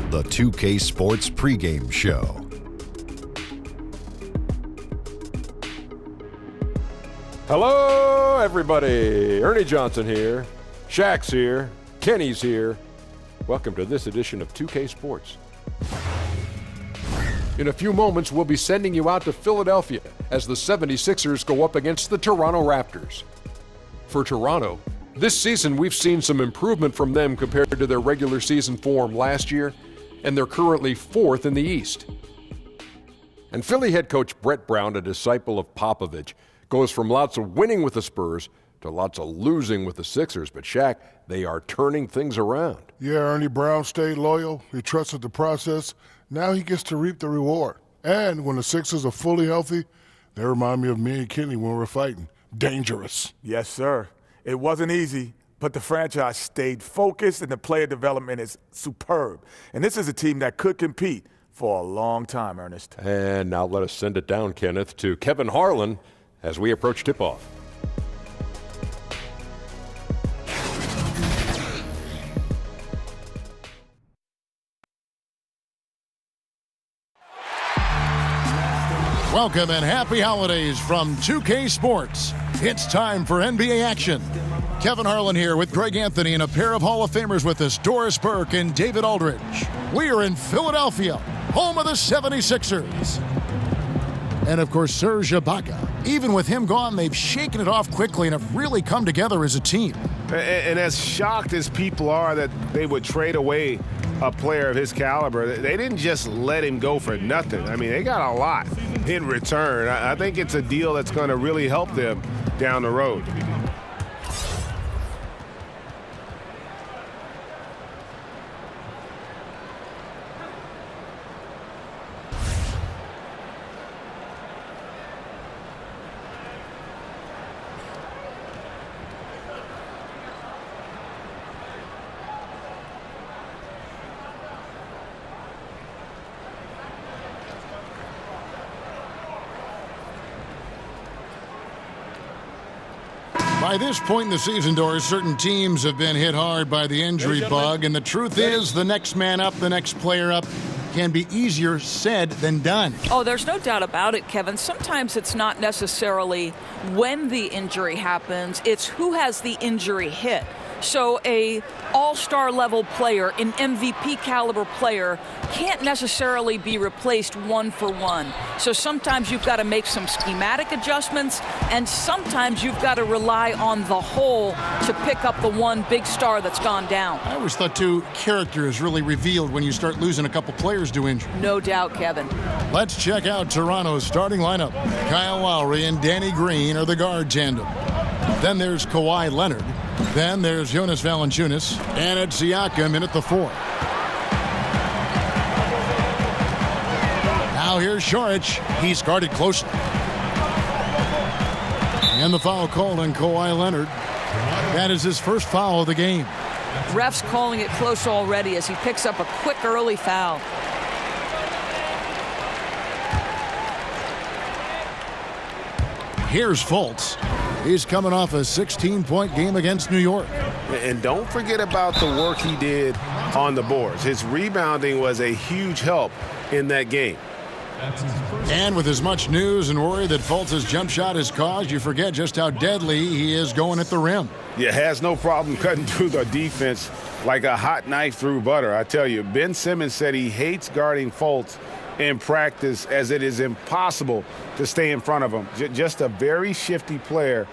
the 2K Sports pregame show. Hello, everybody. Ernie Johnson here. Shaq's here. Kenny's here. Welcome to this edition of 2K Sports. In a few moments, we'll be sending you out to Philadelphia as the 76ers go up against the Toronto Raptors. For Toronto, this season we've seen some improvement from them compared to their regular season form last year, and they're currently 4th in the East. And Philly head coach Brett Brown, a disciple of Popovich, goes from lots of winning with the Spurs to lots of losing with the Sixers. But Shaq, they are turning things around. Yeah, Ernie Brown stayed loyal. He trusted the process. Now he gets to reap the reward. And when the Sixers are fully healthy, they remind me of me and Kenny when we're fighting. Dangerous. Yes, sir. It wasn't easy, but the franchise stayed focused and the player development is superb. And this is a team that could compete for a long time, Ernest. And now let us send it down, Kenneth, to Kevin Harlan as we approach tip-off. Welcome and happy holidays from 2K Sports. It's time for NBA action. Kevin Harlan here with Greg Anthony and a pair of Hall of Famers with us, Doris Burke and David Aldridge. We are in Philadelphia, home of the 76ers. And of course, Serge Ibaka. Even with him gone, they've shaken it off quickly and have really come together as a team. And as shocked as people are that they would trade away a player of his caliber, they didn't just let him go for nothing. I mean, they got a lot in return. I think it's a deal that's going to really help them down the road. By this point in the season, Doris, certain teams have been hit hard by the injury bug, and the truth is the next man up, the next player up, can be easier said than done. Oh, there's no doubt about it, Kevin. Sometimes it's not necessarily when the injury happens, it's who has the injury hit. So a all-star level player, an MVP caliber player, can't necessarily be replaced one for one. So sometimes you've got to make some schematic adjustments, and sometimes you've got to rely on the whole to pick up the one big star that's gone down. I always thought, too, character is really revealed when you start losing a couple players to injury. No doubt, Kevin. Let's check out Toronto's starting lineup. Kyle Lowry and Danny Green are the guard tandem. Then there's Kawhi Leonard. Then there's Jonas Valanciunas, and it's Siakam in at the 4. Now here's Saric. He's guarded closely. And the foul called on Kawhi Leonard. That is his first foul of the game. Ref's calling it close already as he picks up a quick early foul. Here's Fultz. He's coming off a 16-point game against New York. And don't forget about the work he did on the boards. His rebounding was a huge help in that game. And with as much news and worry that Fultz's jump shot has caused, you forget just how deadly he is going at the rim. Yeah, has no problem cutting through the defense like a hot knife through butter. I tell you, Ben Simmons said he hates guarding Fultz in practice as it is impossible to stay in front of him. Just a very shifty player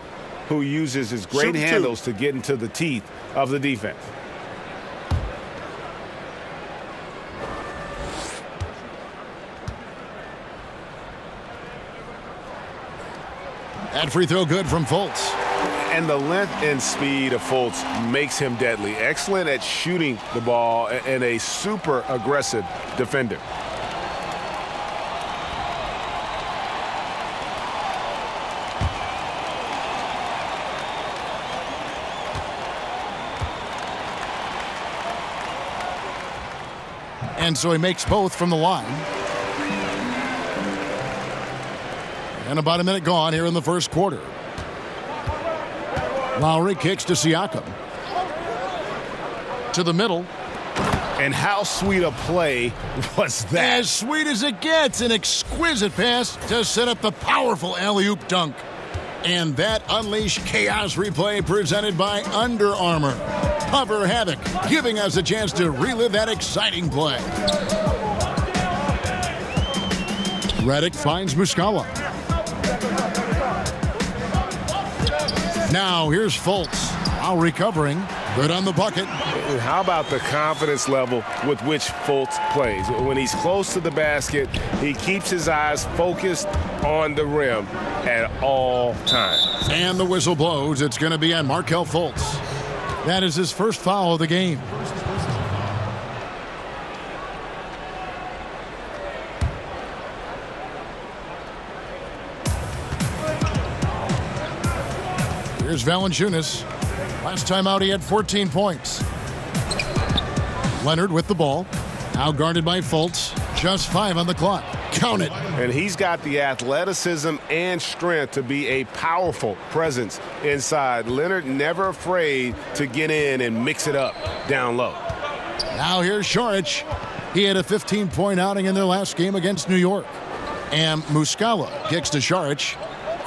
who uses his great handles to get into the teeth of the defense. That free throw good from Fultz. And the length and speed of Fultz makes him deadly. Excellent at shooting the ball and a super aggressive defender. And so he makes both from the line. And about a minute gone here in the first quarter. Lowry kicks to Siakam. To the middle. And how sweet a play was that? As sweet as it gets, an exquisite pass to set up the powerful alley-oop dunk. And that unleashed chaos replay presented by Under Armour. Cover Havoc, giving us a chance to relive that exciting play. Redick finds Muscala. Now here's Fultz. While recovering, good on the bucket. How about the confidence level with which Fultz plays? When he's close to the basket, he keeps his eyes focused on the rim at all times. And the whistle blows. It's going to be on Markelle Fultz. That is his first foul of the game. Here's Valanciunas. Last time out, he had 14 points. Leonard with the ball. Now guarded by Fultz. Just 5 on the clock. Count it. And he's got the athleticism and strength to be a powerful presence inside. Leonard never afraid to get in and mix it up down low. Now here's Saric. He had a 15-point outing in their last game against New York. And Muscala kicks to Saric.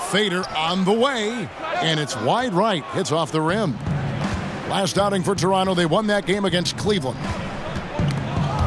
Fader on the way. And it's wide right. Hits off the rim. Last outing for Toronto, they won that game against Cleveland.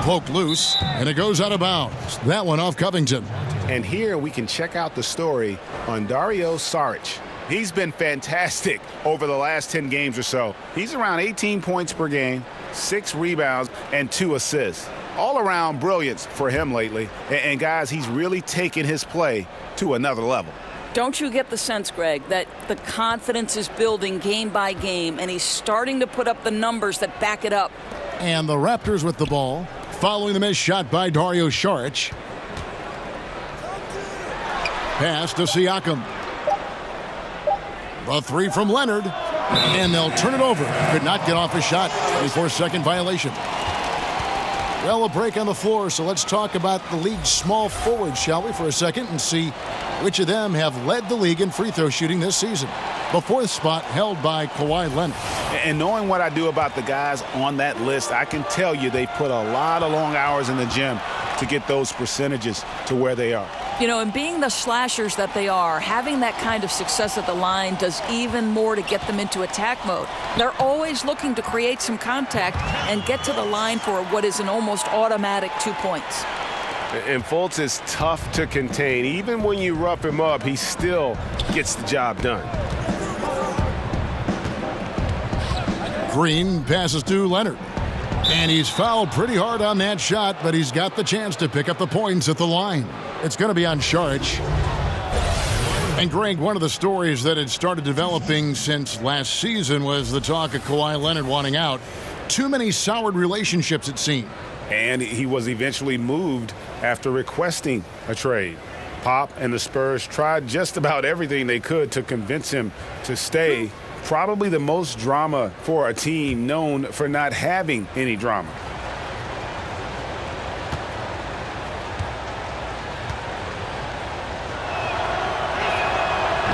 Poked loose, and it goes out of bounds. That one off Covington. And here we can check out the story on Dario Saric. He's been fantastic over the last 10 games or so. He's around 18 points per game, 6 rebounds, and 2 assists. All around brilliance for him lately. And guys, he's really taken his play to another level. Don't you get the sense, Greg, that the confidence is building game by game, and he's starting to put up the numbers that back it up? And the Raptors with the ball, following the missed shot by Dario Saric. Pass to Siakam. The 3 from Leonard, and they'll turn it over. Could not get off a shot. 24-second violation. Well, a break on the floor, so let's talk about the league's small forwards, shall we, for a second, and see which of them have led the league in free throw shooting this season. The 4th spot held by Kawhi Leonard. And knowing what I do about the guys on that list, I can tell you they put a lot of long hours in the gym to get those percentages to where they are. You know, and being the slashers that they are, having that kind of success at the line does even more to get them into attack mode. They're always looking to create some contact and get to the line for what is an almost automatic 2 points. And Fultz is tough to contain. Even when you rough him up, he still gets the job done. Green passes to Leonard. And he's fouled pretty hard on that shot, but he's got the chance to pick up the points at the line. It's going to be on Saric. And Greg, one of the stories that had started developing since last season was the talk of Kawhi Leonard wanting out. Too many soured relationships, it seemed. And he was eventually moved after requesting a trade. Pop and the Spurs tried just about everything they could to convince him to stay. Probably the most drama for a team known for not having any drama.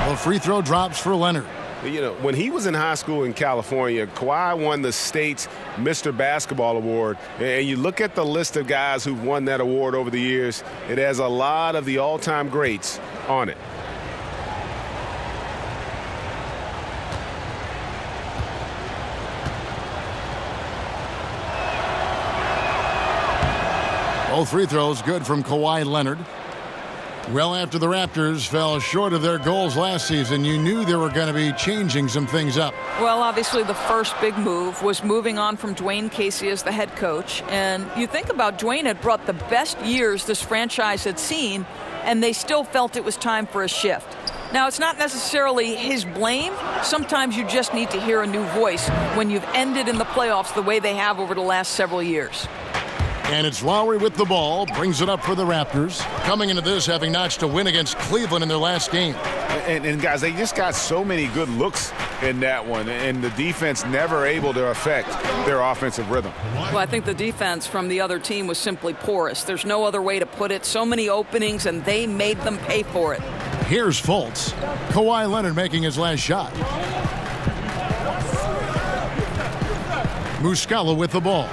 The free throw drops for Leonard. You know, when he was in high school in California, Kawhi won the state's Mr. Basketball Award. And you look at the list of guys who've won that award over the years, it has a lot of the all-time greats on it. Both free throws good from Kawhi Leonard. Well, after the Raptors fell short of their goals last season, you knew they were going to be changing some things up. Well, obviously the first big move was moving on from Dwayne Casey as the head coach. And you think about Dwayne had brought the best years this franchise had seen, and they still felt it was time for a shift. Now, it's not necessarily his blame. Sometimes you just need to hear a new voice when you've ended in the playoffs the way they have over the last several years. And it's Lowry with the ball, brings it up for the Raptors. Coming into this, having notched a win against Cleveland in their last game. And guys, they just got so many good looks in that one, and the defense never able to affect their offensive rhythm. Well, I think the defense from the other team was simply porous. There's no other way to put it. So many openings, and they made them pay for it. Here's Fultz. Kawhi Leonard making his last shot. Muscala with the ball.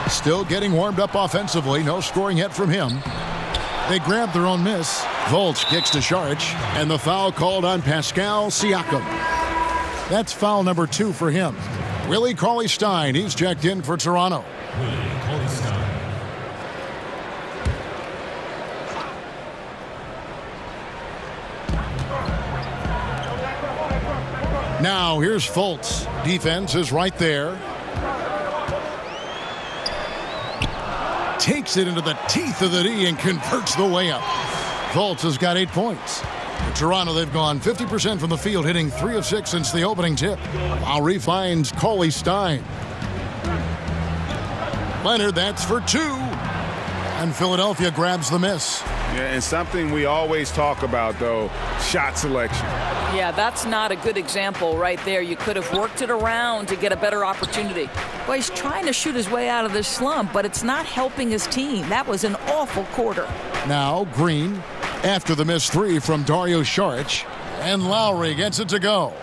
Still getting warmed up offensively. No scoring yet from him. They grab their own miss. Fultz kicks to Saric, and the foul called on Pascal Siakam. That's foul number 2 for him. Willie Cauley-Stein, he's checked in for Toronto. Now here's Fultz. Defense is right there. Takes it into the teeth of the D and converts the layup. Fultz has got 8 points. For Toronto, they've gone 50% from the field, hitting 3 of 6 since the opening tip. Lowry finds Cauley-Stein. Leonard, that's for 2. And Philadelphia grabs the miss. Yeah, and something we always talk about, though, shot selection. Yeah, that's not a good example right there. You could have worked it around to get a better opportunity. Well, he's trying to shoot his way out of this slump, but it's not helping his team. That was an awful quarter. Now Green, after the missed 3 from Dario Saric, and Lowry gets it to go.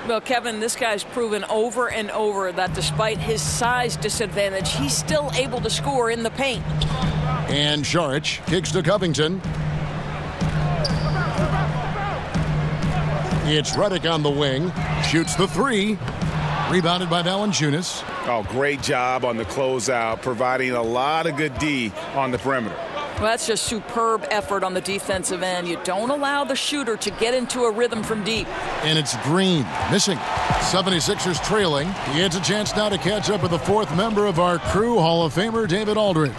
Well, Kevin, this guy's proven over and over that despite his size disadvantage, he's still able to score in the paint. And Saric kicks to Covington. It's Redick on the wing. Shoots the 3. Rebounded by Valanciunas. Oh, great job on the closeout, providing a lot of good D on the perimeter. Well, that's just superb effort on the defensive end. You don't allow the shooter to get into a rhythm from deep. And it's Green missing. 76ers trailing. He gets a chance now to catch up with the 4th member of our crew, Hall of Famer David Aldridge.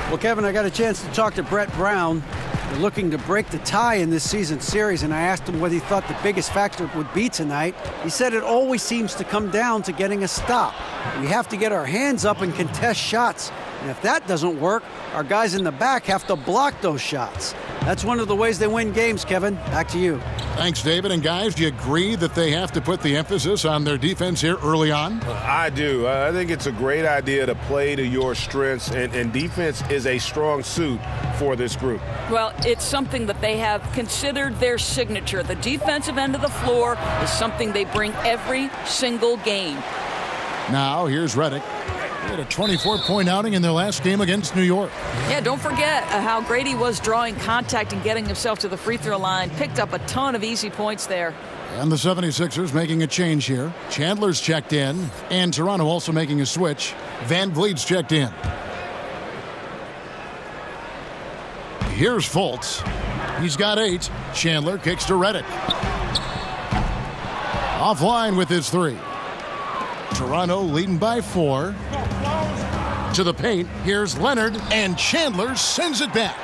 Well, Kevin, I got a chance to talk to Brett Brown. They're looking to break the tie in this season series, and I asked him what he thought the biggest factor would be tonight. He said it always seems to come down to getting a stop. We have to get our hands up and contest shots. And if that doesn't work, our guys in the back have to block those shots. That's one of the ways they win games, Kevin. Back to you. Thanks, David. And guys, do you agree that they have to put the emphasis on their defense here early on? I do. I think it's a great idea to play to your strengths, and defense is a strong suit for this group. Well, it's something that they have considered their signature. The defensive end of the floor is something they bring every single game. Now, here's Redick. He had a 24-point outing in their last game against New York. Yeah, don't forget how great he was drawing contact and getting himself to the free throw line. Picked up a ton of easy points there. And the 76ers making a change here. Chandler's checked in, and Toronto also making a switch. Van Vliet's checked in. Here's Fultz. He's got 8. Chandler kicks to Redick. Offline with his 3. Toronto leading by 4. To the paint, here's Leonard, and Chandler sends it back.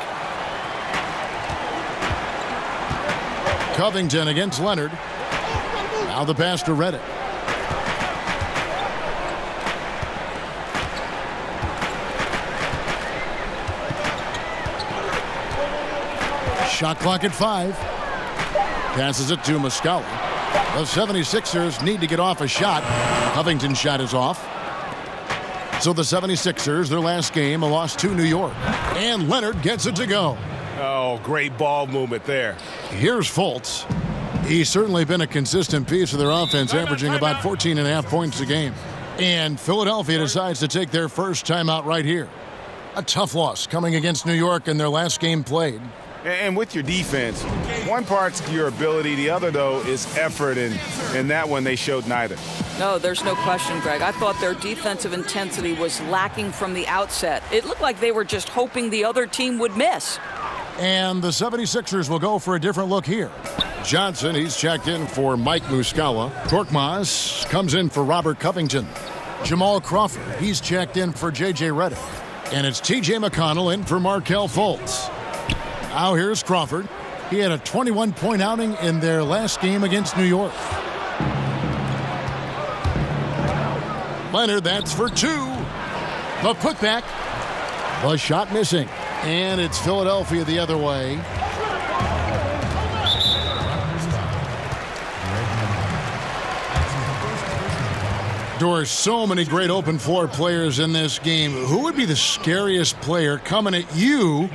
Covington against Leonard. Now the pass to Redick. Shot clock at 5. Passes it to Muscala. The 76ers need to get off a shot. Covington's shot is off. So the 76ers, their last game, a loss to New York. And Leonard gets it to go. Oh, great ball movement there. Here's Fultz. He's certainly been a consistent piece of their offense, averaging about 14.5 points a game. And Philadelphia decides to take their first timeout right here. A tough loss coming against New York in their last game played. And with your defense, one part's your ability, the other, though, is effort, and that one they showed neither. No, there's no question, Greg. I thought their defensive intensity was lacking from the outset. It looked like they were just hoping the other team would miss. And the 76ers will go for a different look here. Johnson, he's checked in for Mike Muscala. Korkmaz comes in for Robert Covington. Jamal Crawford, he's checked in for J.J. Redick. And it's T.J. McConnell in for Markelle Fultz. Now here's Crawford. He had a 21-point outing in their last game against New York. Leonard, that's for 2. The putback. The shot missing. And it's Philadelphia the other way. Doris, so many great open floor players in this game. Who would be the scariest player coming at you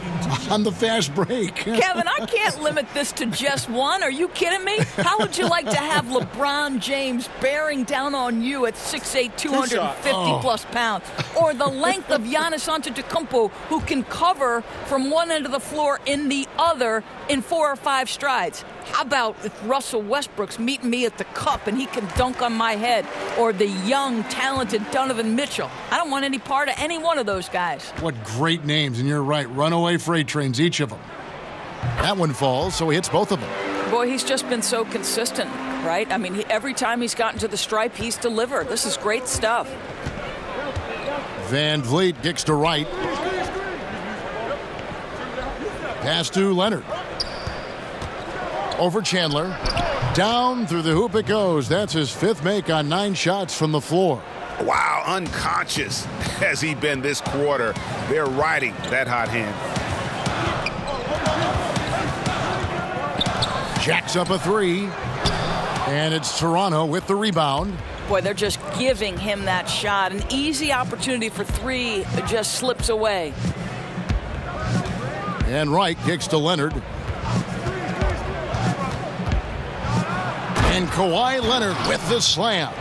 on the fast break? Kevin, I can't limit this to just one. Are you kidding me? How would you like to have LeBron James bearing down on you at 6'8", 250-plus pounds? Or the length of Giannis Antetokounmpo, who can cover from one end of the floor in the other in 4 or 5 strides? How about if Russell Westbrook's meeting me at the cup and he can dunk on my head? Or the young, talented Donovan Mitchell? I don't want any part of any one of those guys. What great names, and you're right. Runaway freight trains, each of them. That one falls, so he hits both of them. Boy, he's just been so consistent, right? I mean, every time he's gotten to the stripe, he's delivered. This is great stuff. Van Vliet kicks to right. Pass to Leonard. Over Chandler. Down through the hoop it goes. That's his 5th make on 9 shots from the floor. Wow, unconscious has he been this quarter. They're riding that hot hand. Jacks up a 3. And it's Toronto with the rebound. Boy, they're just giving him that shot. An easy opportunity for 3 just slips away. And Wright kicks to Leonard. And Kawhi Leonard with the slam.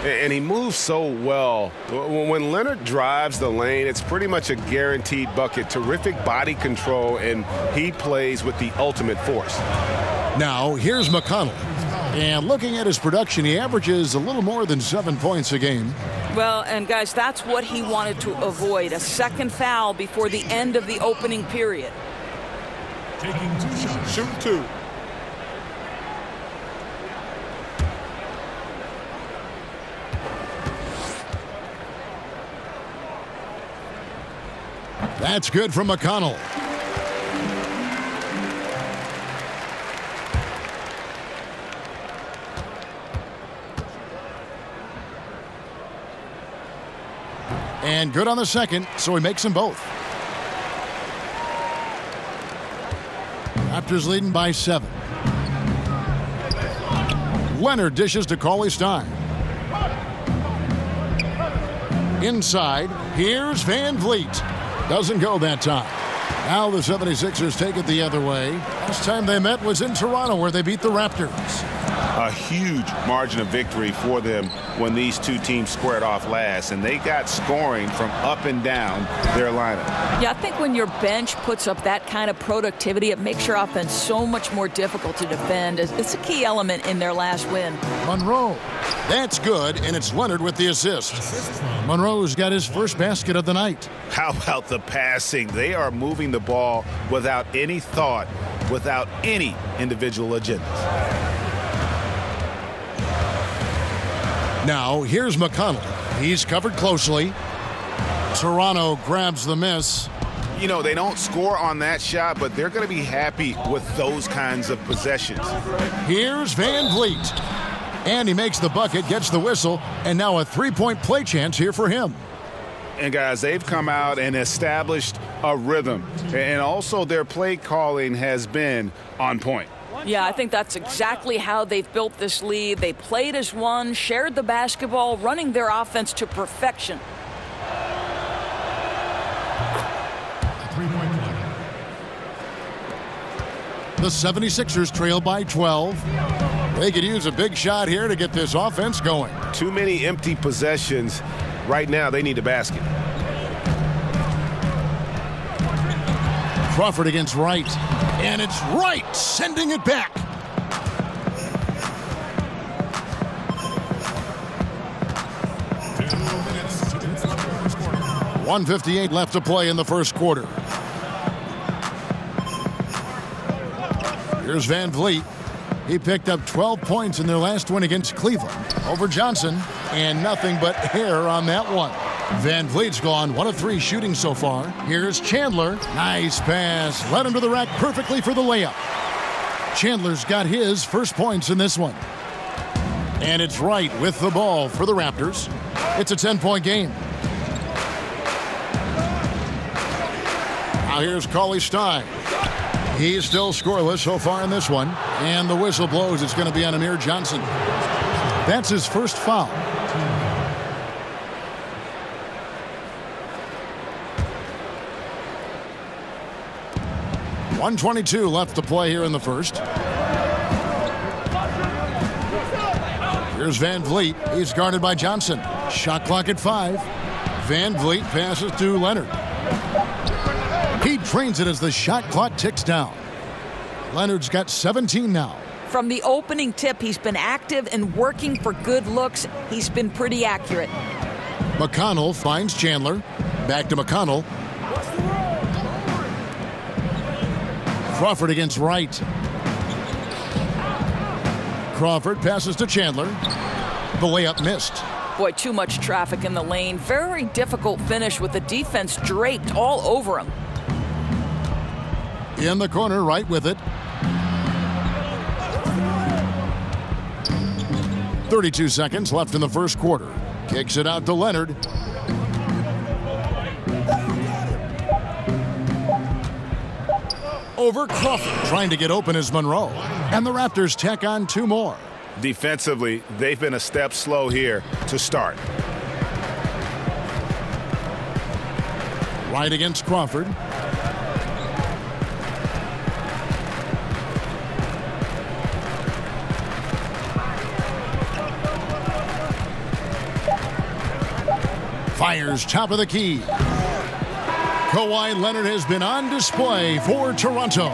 And he moves so well. When Leonard drives the lane, it's pretty much a guaranteed bucket. Terrific body control, and he plays with the ultimate force. Now, here's McConnell. And looking at his production, he averages a little more than 7 points a game. Well, and guys, that's what he wanted to avoid. A second foul before the end of the opening period. Taking 2 shots. Shoot 2. That's good from McConnell. And good on the second, so he makes them both. Raptors leading by 7. Leonard dishes to Cauley-Stein. Inside, here's Van Vliet. Doesn't go that time. Now the 76ers take it the other way. Last time they met was in Toronto, where they beat the Raptors. A huge margin of victory for them when these two teams squared off last, and they got scoring from up and down their lineup. Yeah, I think when your bench puts up that kind of productivity, it makes your offense so much more difficult to defend. It's a key element in their last win. Monroe. That's good, and it's Leonard with the assist. Monroe's got his first basket of the night. How about the passing? They are moving the ball without any thought, without any individual agendas. Now, here's McConnell. He's covered closely. Toronto grabs the miss. You know, they don't score on that shot, but they're going to be happy with those kinds of possessions. Here's Van Vliet. And he makes the bucket, gets the whistle, and now a 3-point play chance here for him. And guys, they've come out and established a rhythm. And also their play calling has been on point. Yeah, I think that's exactly how they've built this lead. They played as one, shared the basketball, running their offense to perfection. The 76ers trail by 12. They could use a big shot here to get this offense going. Too many empty possessions. Right now, they need a basket. Crawford against Wright. And it's Wright sending it back. .158 left to play in the first quarter. Here's Van Vliet. He picked up 12 points in their last win against Cleveland over Johnson, and nothing but air on that one. Van Vliet's gone 1 of 3 shooting so far. Here's Chandler. Nice pass. Led him to the rack perfectly for the layup. Chandler's got his first points in this one. And it's Wright with the ball for the Raptors. It's a 10-point game. Now here's Cauley-Stein. He's still scoreless so far in this one. And the whistle blows. It's going to be on Amir Johnson. That's his first foul. 1:22 left to play here in the first. Here's Van Vliet. He's guarded by Johnson. Shot clock at 5. Van Vliet passes to Leonard. He drains it as the shot clock ticks down. Leonard's got 17 now. From the opening tip, he's been active and working for good looks. He's been pretty accurate. McConnell finds Chandler. Back to McConnell. Crawford against Wright. Crawford passes to Chandler. The layup missed. Boy, too much traffic in the lane. Very difficult finish with the defense draped all over him. In the corner, Wright with it. 32 seconds left in the first quarter. Kicks it out to Leonard. Over Crawford. Trying to get open is Monroe. And the Raptors tack on 2 more. Defensively, they've been a step slow here to start. Wright against Crawford. Fires top of the key. Kawhi Leonard has been on display for Toronto.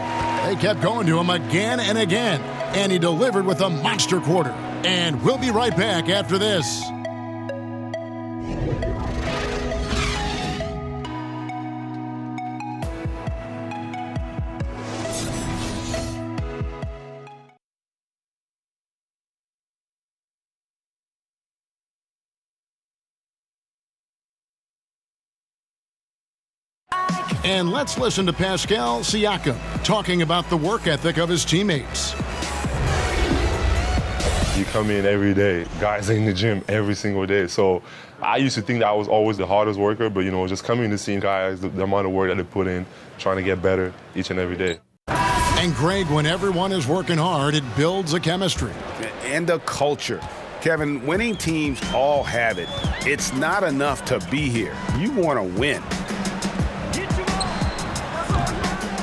They kept going to him again and again, and he delivered with a monster quarter. And we'll be right back after this. And let's listen to Pascal Siakam talking about the work ethic of his teammates. You come in every day. Guys are in the gym every single day. So I used to think that I was always the hardest worker, but, just coming to seeing guys, the amount of work that they put in, trying to get better each and every day. And, Greg, when everyone is working hard, it builds a chemistry. And a culture. Kevin, winning teams all have it. It's not enough to be here. You want to win.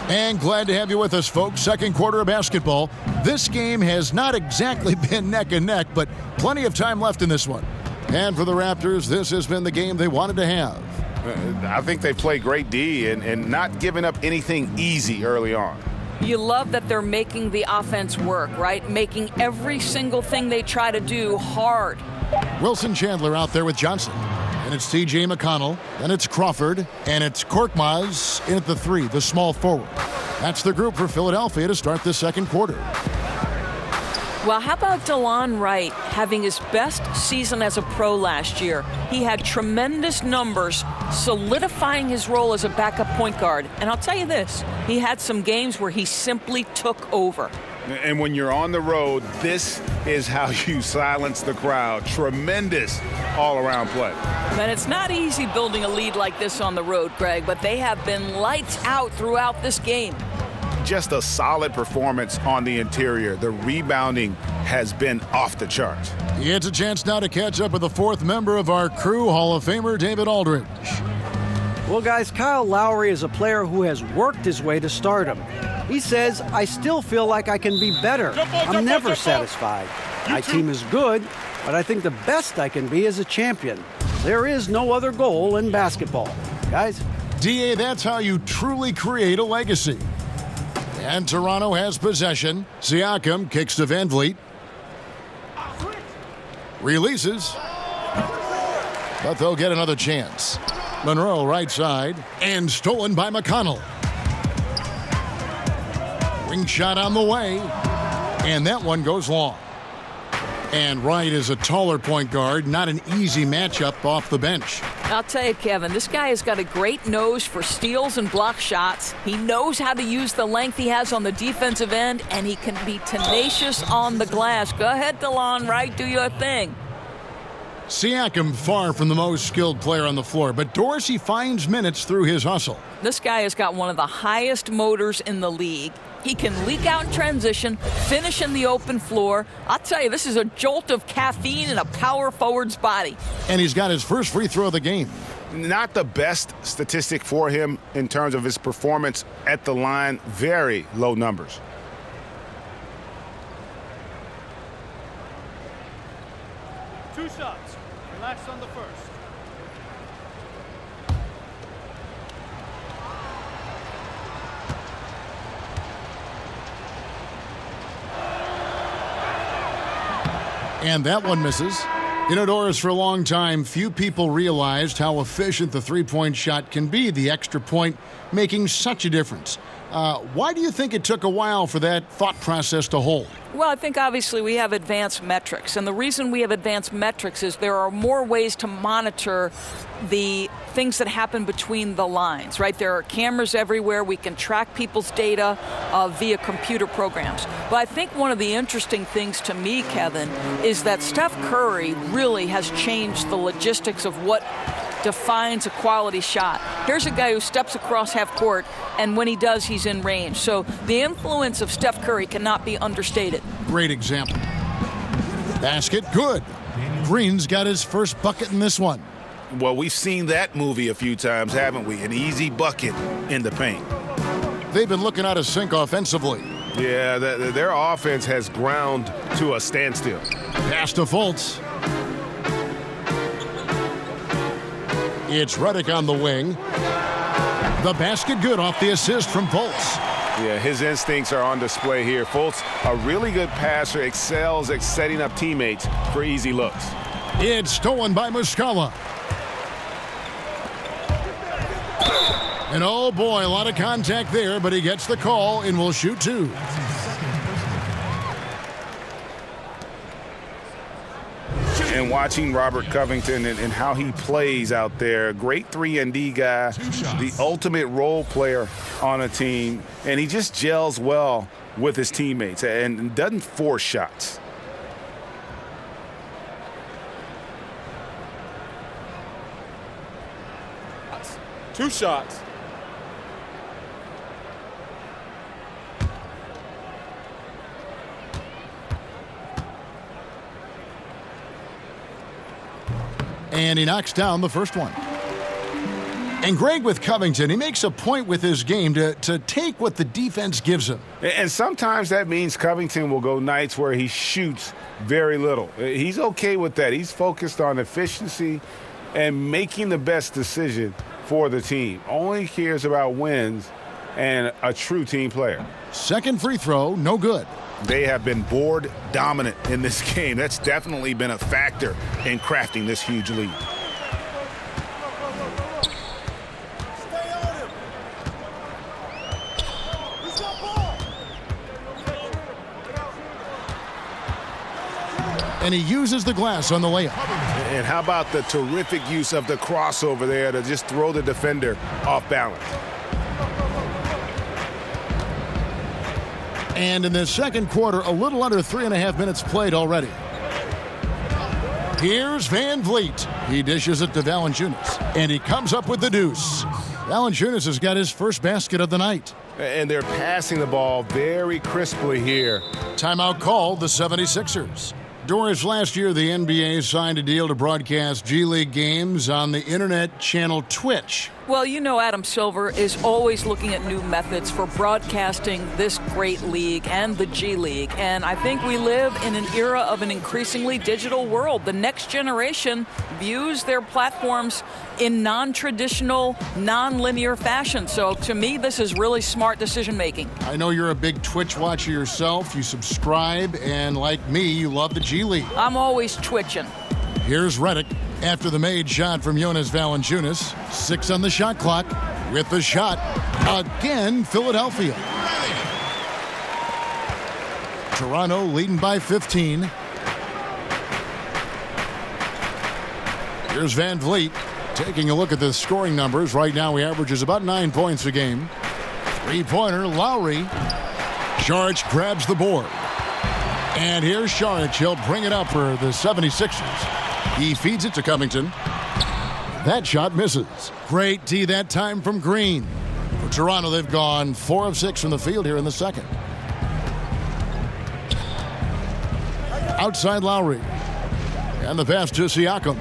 And glad to have you with us, folks. Second quarter of basketball. This game has not exactly been neck and neck, but plenty of time left in this one. And for the Raptors, this has been the game they wanted to have. I think they play great D and not giving up anything easy early on. You love that they're making the offense work, right? Making every single thing they try to do hard. Wilson Chandler out there with Johnson. And it's T.J. McConnell, and it's Crawford, and it's Korkmaz in at the 3, the small forward. That's the group for Philadelphia to start the second quarter. Well, how about DeLon Wright having his best season as a pro last year? He had tremendous numbers, solidifying his role as a backup point guard. And I'll tell you this, he had some games where he simply took over. And when you're on the road, this is how you silence the crowd. Tremendous all-around play. And it's not easy building a lead like this on the road, Greg, but they have been lights out throughout this game. Just a solid performance on the interior. The rebounding has been off the charts. It's a chance now to catch up with the 4th member of our crew, Hall of Famer David Aldridge. Well, guys, Kyle Lowry is a player who has worked his way to stardom. He says, I still feel like I can be better. I'm never satisfied. My team is good, but I think the best I can be is a champion. There is no other goal in basketball. Guys? D.A., that's how you truly create a legacy. And Toronto has possession. Siakam kicks to Van Vliet. Releases. But they'll get another chance. Monroe right side. And stolen by McConnell. Ring shot on the way. And that one goes long. And Wright is a taller point guard. Not an easy matchup off the bench. I'll tell you, Kevin, this guy has got a great nose for steals and block shots. He knows how to use the length he has on the defensive end, and he can be tenacious on the glass. Go ahead, DeLon Wright, do your thing. Siakam far from the most skilled player on the floor, but Dorsey finds minutes through his hustle. This guy has got one of the highest motors in the league. He can leak out in transition, finish in the open floor. I'll tell you, this is a jolt of caffeine in a power forward's body. And he's got his first free throw of the game. Not the best statistic for him in terms of his performance at the line. Very low numbers. Two shots. Relax on the first. And that one misses. You know, Doris, for a long time, few people realized how efficient the three-point shot can be, the extra point making such a difference. Why do you think it took a while for that thought process to hold? Well, I think obviously we have advanced metrics, and the reason we have advanced metrics is there are more ways to monitor the things that happen between the lines, right? There are cameras everywhere. We can track people's data via computer programs. But I think one of the interesting things to me, Kevin, is that Steph Curry really has changed the logistics of what defines a quality shot. Here's a guy who steps across half court, and when he does, he's in range. So the influence of Steph Curry cannot be understated. Great example. Basket, good. Green's got his first bucket in this one. Well, we've seen that movie a few times, haven't we? An easy bucket in the paint. They've been looking out of sync offensively. Yeah, their offense has ground to a standstill. Pass to Fultz. It's Redick on the wing. The basket good off the assist from Fultz. Yeah, his instincts are on display here. Fultz, a really good passer, excels at setting up teammates for easy looks. It's stolen by Muscala. And oh boy, a lot of contact there, but he gets the call and will shoot two. And watching Robert Covington and how he plays out there, great 3-and-D guy, the ultimate role player on a team, and he just gels well with his teammates and doesn't force shots. Two shots. And he knocks down the first one. And Greg with Covington, he makes a point with his game to take what the defense gives him. And sometimes that means Covington will go nights where he shoots very little. He's okay with that. He's focused on efficiency and making the best decision for the team. Only cares about wins and a true team player. Second free throw, no good. They have been board dominant in this game. That's definitely been a factor in crafting this huge lead. And he uses the glass on the layup. And how about the terrific use of the crossover there to just throw the defender off balance. And in the second quarter, a little under 3.5 minutes played already. Here's Van Vliet. He dishes it to Valanciunas, and he comes up with the deuce. Valanciunas has got his first basket of the night. And they're passing the ball very crisply here. Timeout called the 76ers. Doris, last year the NBA signed a deal to broadcast G League games on the internet channel Twitch. Well, you know Adam Silver is always looking at new methods for broadcasting this great league and the G League. And I think we live in an era of an increasingly digital world. The next generation views their platforms in non-traditional, non-linear fashion. So to me, this is really smart decision-making. I know you're a big Twitch watcher yourself. You subscribe, and like me, you love the G League. I'm always twitching. Here's Redick after the made shot from Jonas Valanciunas. 6 on the shot clock. With the shot, again, Philadelphia. Toronto leading by 15. Here's Van Vliet taking a look at the scoring numbers. Right now he averages about 9 points a game. Three-pointer, Lowry. Saric grabs the board. And here's Saric. He'll bring it up for the 76ers. He feeds it to Covington. That shot misses. Great D that time from Green. For Toronto, they've gone 4 of 6 from the field here in the second. Outside Lowry. And the pass to Siakam.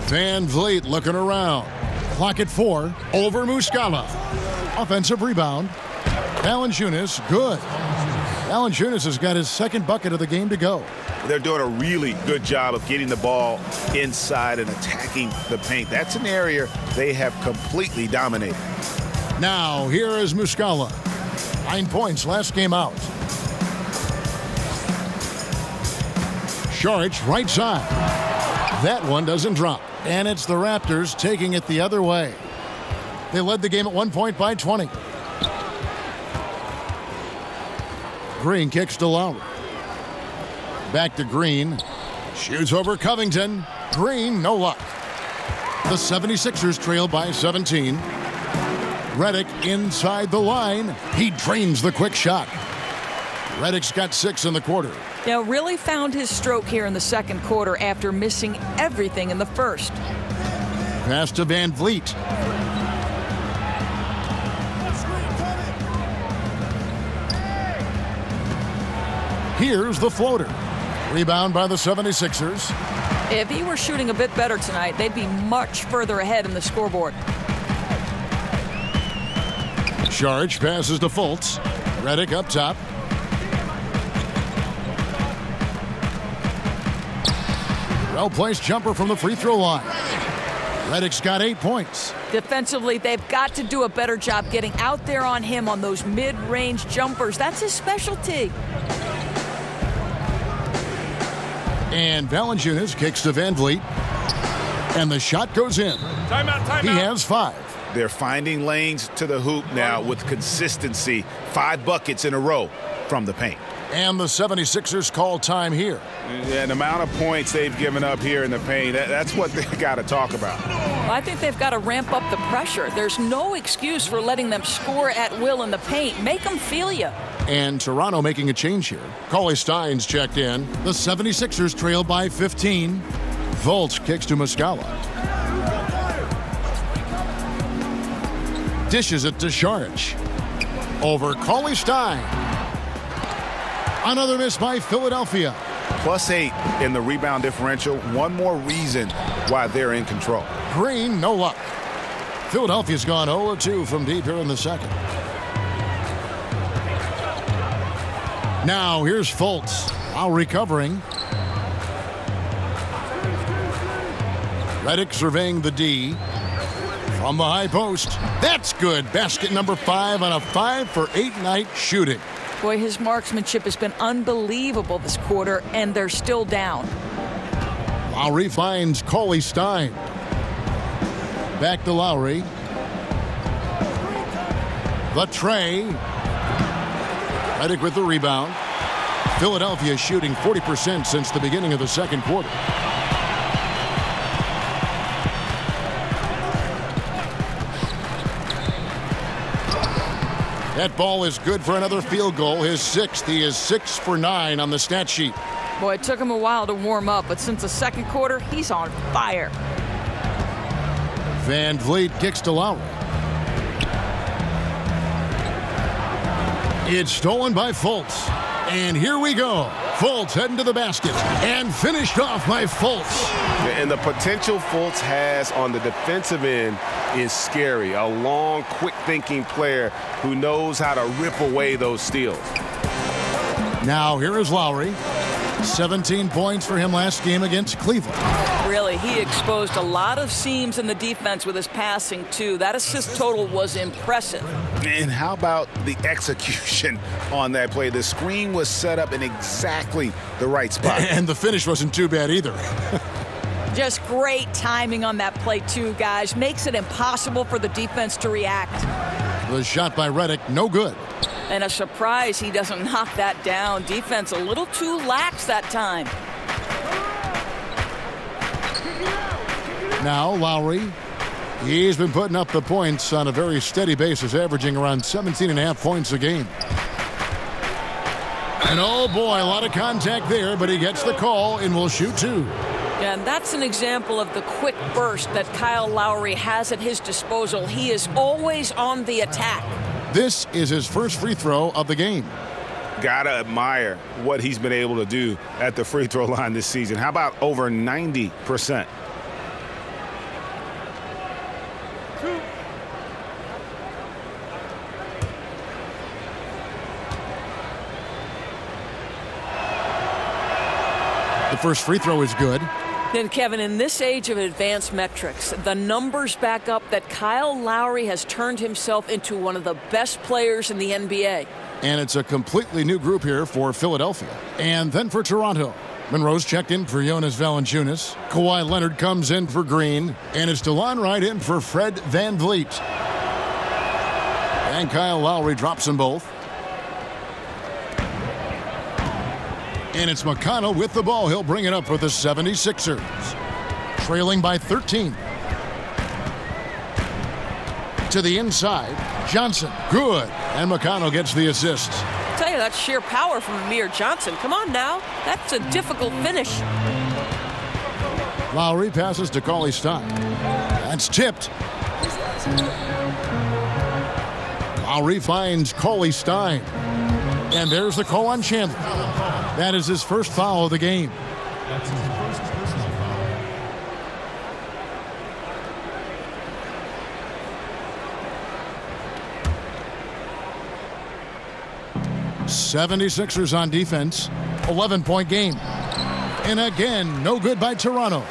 Van Vliet looking around. Clock at 4. Over Muscala. Offensive rebound. Valanciunas, good. Valanciunas has got his second bucket of the game to go. They're doing a really good job of getting the ball inside and attacking the paint. That's an area they have completely dominated. Now, here is Muscala. 9 points last game out. Saric, right side. That one doesn't drop. And it's the Raptors taking it the other way. They led the game at 1 point by 20. Green kicks to Lowry. Back to Green. Shoots over Covington. Green, no luck. The 76ers trail by 17. Redick inside the line. He drains the quick shot. Redick's got 6 in the quarter. Now really found his stroke here in the second quarter after missing everything in the first. Pass to Van Vliet. Here's the floater. Rebound by the 76ers. If he were shooting a bit better tonight, they'd be much further ahead in the scoreboard. Saric passes to Fultz. Redick up top. Well-placed jumper from the free throw line. Redick's got 8 points. Defensively, they've got to do a better job getting out there on him on those mid-range jumpers. That's his specialty. And Valanciunas kicks to Van Vliet. And the shot goes in. Timeout. He has 5. They're finding lanes to the hoop now with consistency. 5 buckets in a row from the paint. And the 76ers call time here. And the amount of points they've given up here in the paint, that's what they got to talk about. Well, I think they've got to ramp up the pressure. There's no excuse for letting them score at will in the paint. Make them feel you. And Toronto making a change here. Cauley Stein's checked in. The 76ers trail by 15. Fultz kicks to Muscala. Dishes it to Saric. Over Cauley Stein. Another miss by Philadelphia. +8 in the rebound differential. One more reason why they're in control. Green, no luck. Philadelphia's gone 0-2 from deep here in the second. Now here's Fultz. While recovering. Redick surveying the D. From the high post. That's good. Basket number 5 on a 5-for-8 night shooting. Boy, his marksmanship has been unbelievable this quarter, and they're still down. Lowry finds Cauley Stein. Back to Lowry. The tray. Redick with the rebound. Philadelphia shooting 40% since the beginning of the second quarter. That ball is good for another field goal, his 6th. He is 6 for 9 on the stat sheet. Boy, it took him a while to warm up, but since the second quarter, he's on fire. Van Vliet kicks to Lowry. It's stolen by Fultz. And here we go. Fultz heading to the basket. And finished off by Fultz. And the potential Fultz has on the defensive end is scary. A long, quick-thinking player who knows how to rip away those steals. Now here is Lowry. 17 points for him last game against Cleveland. Really, he exposed a lot of seams in the defense with his passing, too. That assist total was impressive. And how about the execution on that play? The screen was set up in exactly the right spot. And the finish wasn't too bad either. Just great timing on that play, too, guys. Makes it impossible for the defense to react. The shot by Redick, no good. And a surprise he doesn't knock that down. Defense a little too lax that time. Now Lowry. He's been putting up the points on a very steady basis, averaging around 17.5 points a game. And oh boy, a lot of contact there, but he gets the call and will shoot 2. And that's an example of the quick burst that Kyle Lowry has at his disposal. He is always on the attack. This is his first free throw of the game. Gotta admire what he's been able to do at the free throw line this season. How about over 90%? 2. The first free throw is good. Then, Kevin, in this age of advanced metrics, the numbers back up that Kyle Lowry has turned himself into one of the best players in the NBA. And it's a completely new group here for Philadelphia. And then for Toronto. Monroe's checked in for Jonas Valanciunas. Kawhi Leonard comes in for Green. And it's DeLon Wright in for Fred VanVleet. And Kyle Lowry drops them both. And it's McConnell with the ball. He'll bring it up for the 76ers. Trailing by 13. To the inside. Johnson. Good. And McConnell gets the assist. I'll tell you, that's sheer power from Amir Johnson. Come on now. That's a difficult finish. Lowry passes to Cauley Stein. That's tipped. Lowry finds Cauley Stein. And there's the call on Chandler. That is his first foul of the game. That's his first personal foul. 76ers on defense. 11-point game. And again, no good by Toronto.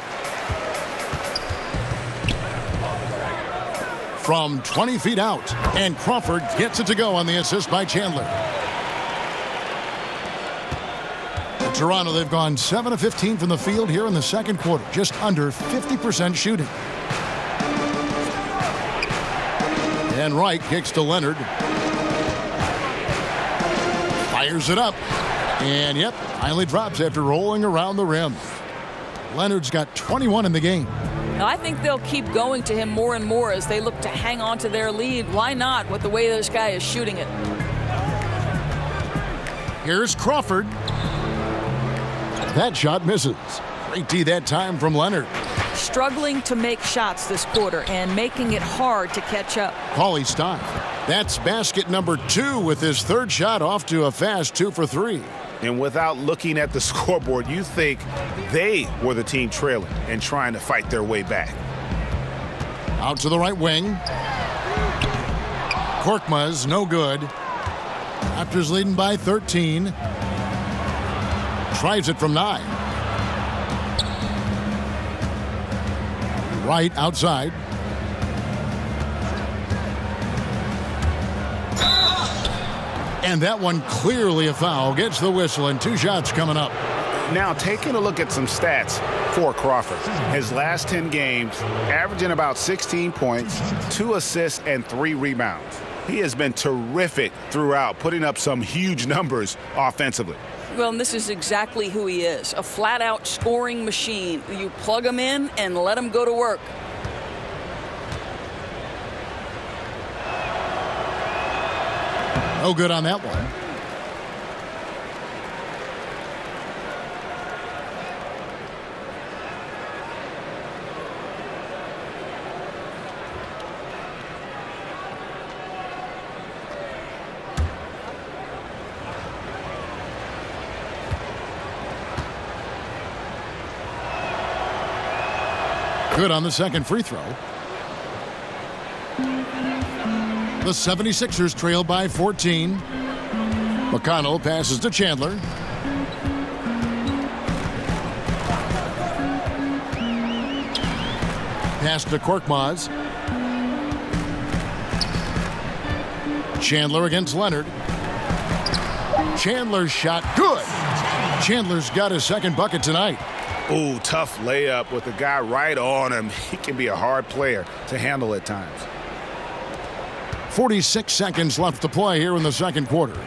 From 20 feet out. And Crawford gets it to go on the assist by Chandler. Toronto, they've gone 7 of 15 from the field here in the second quarter. Just under 50% shooting. And Wright kicks to Leonard. Fires it up. And, yep, finally drops after rolling around the rim. Leonard's got 21 in the game. Now, I think they'll keep going to him more and more as they look to hang on to their lead. Why not with the way this guy is shooting it? Here's Crawford. That shot misses. Great D that time from Leonard. Struggling to make shots this quarter and making it hard to catch up. Cauley Stein. That's basket number 2 with his third shot off to a fast 2 for 3. And without looking at the scoreboard, you think they were the team trailing and trying to fight their way back. Out to the right wing. Korkmaz, no good. Raptors leading by 13. Tries it from 9. Right outside. And that one clearly a foul. Gets the whistle and 2 shots coming up. Now, taking a look at some stats for Crawford. His last 10 games, averaging about 16 points, 2 assists, and 3 rebounds. He has been terrific throughout, putting up some huge numbers offensively. Well, and this is exactly who he is, a flat-out scoring machine. You plug him in and let him go to work. No good on that one. Good on the second free throw. The 76ers trail by 14. McConnell passes to Chandler. Pass to Korkmaz. Chandler against Leonard. Chandler's shot, good. Chandler's got his second bucket tonight. Ooh, tough layup with the guy right on him. He can be a hard player to handle at times. 46 seconds left to play here in the second quarter.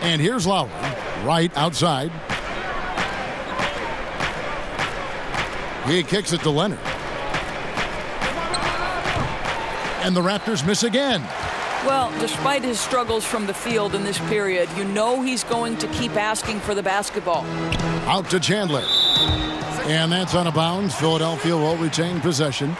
And here's Lowry, right outside. He kicks it to Leonard. And the Raptors miss again. Well, despite his struggles from the field in this period, you know he's going to keep asking for the basketball. Out to Chandler. And that's out of bounds. Philadelphia will retain possession.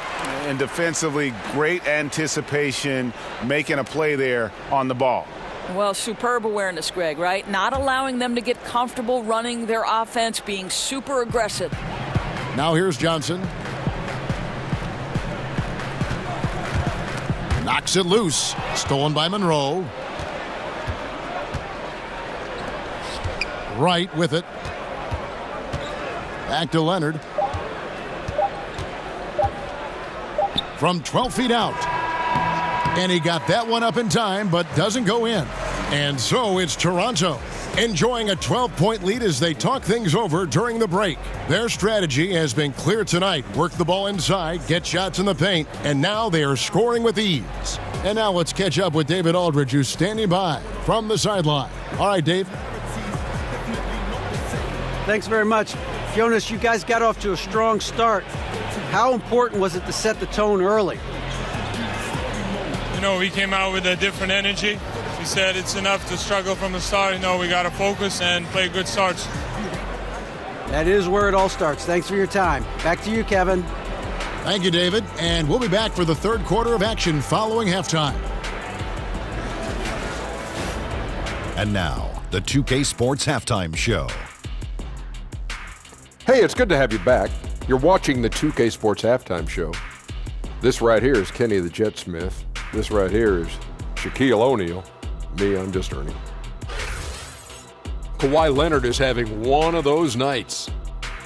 And defensively, great anticipation, making a play there on the ball. Well, superb awareness, Greg, right? Not allowing them to get comfortable running their offense, being super aggressive. Now here's Johnson. Knocks it loose. Stolen by Monroe. Right with it. Back to Leonard. From 12 feet out. And he got that one up in time, but doesn't go in. And so it's Toronto, enjoying a 12-point lead as they talk things over during the break. Their strategy has been clear tonight. Work the ball inside, get shots in the paint, and now they are scoring with ease. And now let's catch up with David Aldridge, who's standing by from the sideline. All right, Dave. Thanks very much. Jonas, you guys got off to a strong start. How important was it to set the tone early? You know, we came out with a different energy. We said it's enough to struggle from the start. You know, we got to focus and play good starts. That is where it all starts. Thanks for your time. Back to you, Kevin. Thank you, David. And we'll be back for the third quarter of action following halftime. And now, the 2K Sports Halftime Show. Hey, it's good to have you back. You're watching the 2K Sports Halftime Show. This right here is Kenny the Jet Smith. This right here is Shaquille O'Neal. Me, I'm just Ernie. Kawhi Leonard is having one of those nights.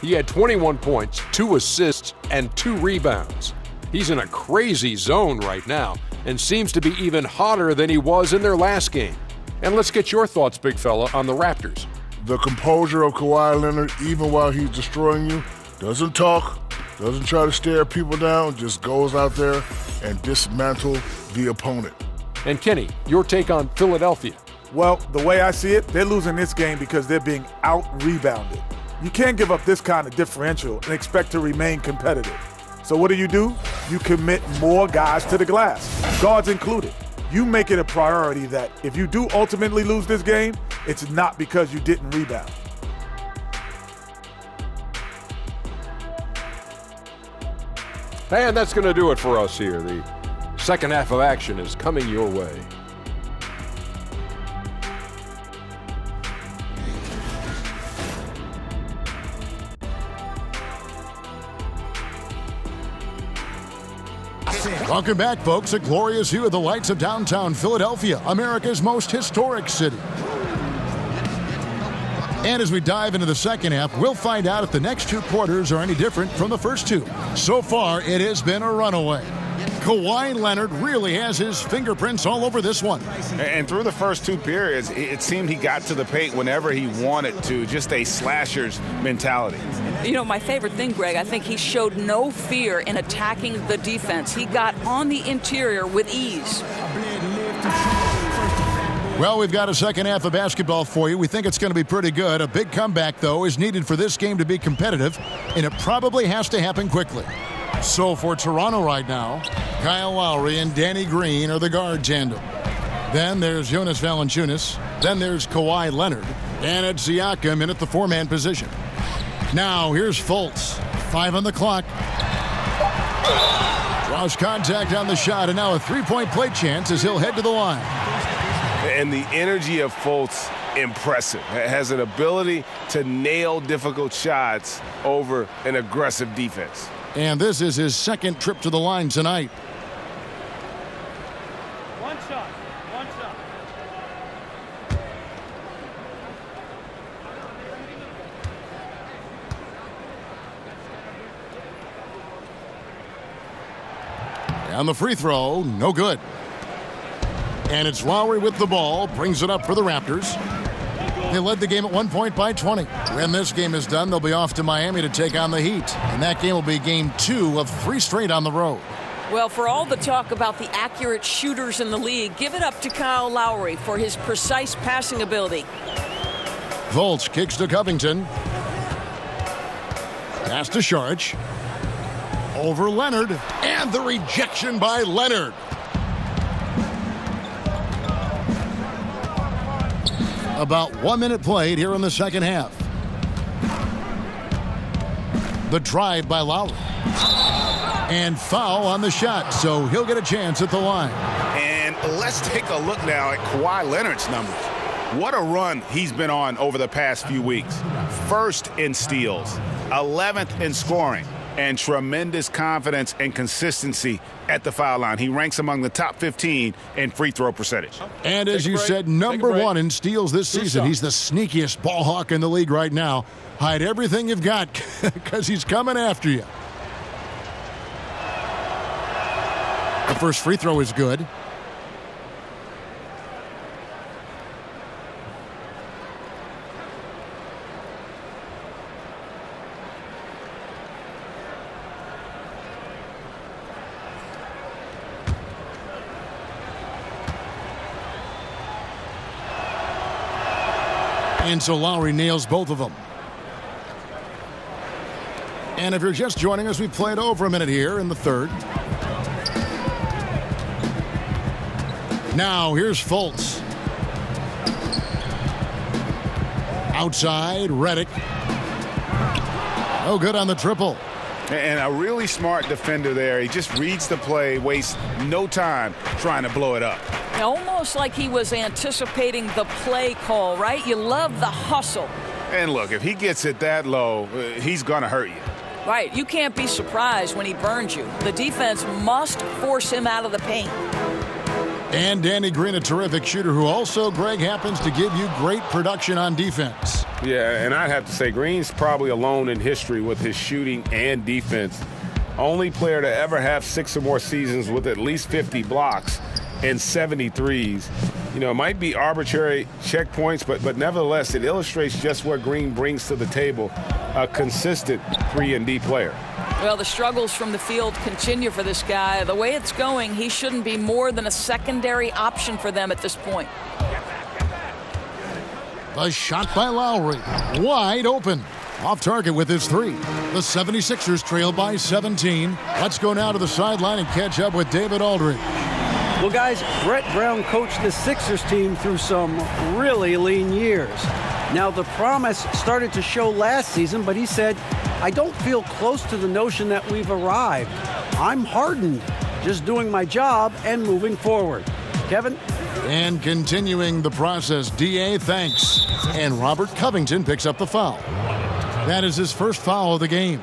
He had 21 points, 2 assists, and 2 rebounds. He's in a crazy zone right now and seems to be even hotter than he was in their last game. And let's get your thoughts, big fella, on the Raptors. The composure of Kawhi Leonard, even while he's destroying you, doesn't talk, doesn't try to stare people down, just goes out there and dismantle the opponent. And Kenny, your take on Philadelphia. Well, the way I see it, they're losing this game because they're being out-rebounded. You can't give up this kind of differential and expect to remain competitive. So what do? You commit more guys to the glass, guards included. You make it a priority that if you do ultimately lose this game, it's not because you didn't rebound. And that's going to do it for us here. The second half of action is coming your way. Welcome back, folks. A glorious view of the lights of downtown Philadelphia, America's most historic city. And as we dive into the second half, we'll find out if the next 2 quarters are any different from the first 2. So far, it has been a runaway. Kawhi Leonard really has his fingerprints all over this one. And through the first 2 periods, it seemed he got to the paint whenever he wanted to, just a slasher's mentality. You know, my favorite thing, Greg, I think he showed no fear in attacking the defense. He got on the interior with ease. Well, we've got a second half of basketball for you. We think it's going to be pretty good. A big comeback, though, is needed for this game to be competitive, and it probably has to happen quickly. So for Toronto right now, Kyle Lowry and Danny Green are the guard tandem. Then there's Jonas Valanciunas. Then there's Kawhi Leonard. And it's Siakam in at the 4-man position. Now here's Fultz. 5 on the clock. Draws contact on the shot, and now a 3-point play chance as he'll head to the line. And the energy of Fultz, impressive. Has an ability to nail difficult shots over an aggressive defense. And this is his second trip to the line tonight. One shot. And the free throw, no good. And it's Lowry with the ball, brings it up for the Raptors. They led the game at 1 point by 20. When this game is done, they'll be off to Miami to take on the Heat. And that game will be game 2 of 3 straight on the road. Well, for all the talk about the accurate shooters in the league, give it up to Kyle Lowry for his precise passing ability. Fultz kicks to Covington. Pass to Saric. Over Leonard. And the rejection by Leonard. About 1 minute played here in the second half. The drive by Lowry. And foul on the shot, so he'll get a chance at the line. And let's take a look now at Kawhi Leonard's numbers. What a run he's been on over the past few weeks. First in steals, 11th in scoring, and tremendous confidence and consistency at the foul line. He ranks among the top 15 in free throw percentage. And as you said, number one in steals this season. He's the sneakiest ball hawk in the league right now. Hide everything you've got because he's coming after you. The first free throw is good. And so Lowry nails both of them. And if you're just joining us, we've played over a minute here in the third. Now here's Fultz. Outside, Redick. No good on the triple. And a really smart defender there. He just reads the play, wastes no time trying to blow it up. Almost like he was anticipating the play call, right? You love the hustle. And look, if he gets it that low, he's going to hurt you. Right, you can't be surprised when he burns you. The defense must force him out of the paint. And Danny Green, a terrific shooter who also, Greg, happens to give you great production on defense. Yeah, and I'd have to say Green's probably alone in history with his shooting and defense. Only player to ever have 6 or more seasons with at least 50 blocks and 73s. You know, it might be arbitrary checkpoints, but nevertheless, it illustrates just what Green brings to the table, a consistent 3-and-D player. Well, the struggles from the field continue for this guy. The way it's going, he shouldn't be more than a secondary option for them at this point. The shot by Lowry, wide open. Off target with his 3. The 76ers trail by 17. Let's go now to the sideline and catch up with David Aldridge. Well, guys, Brett Brown coached the Sixers team through some really lean years. Now, the promise started to show last season, but he said, I don't feel close to the notion that we've arrived. I'm hardened, just doing my job and moving forward. Kevin? And continuing the process, D.A. thanks. And Robert Covington picks up the foul. That is his first foul of the game.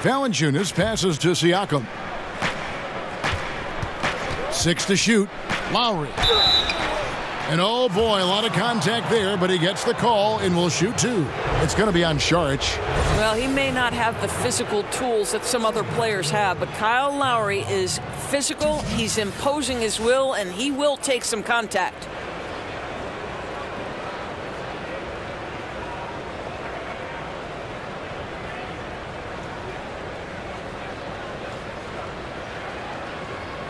Valanciunas passes to Siakam. 6 to shoot. Lowry. And oh boy, a lot of contact there, but he gets the call and will shoot 2. It's going to be on Saric. Well, he may not have the physical tools that some other players have, but Kyle Lowry is physical, he's imposing his will, and he will take some contact.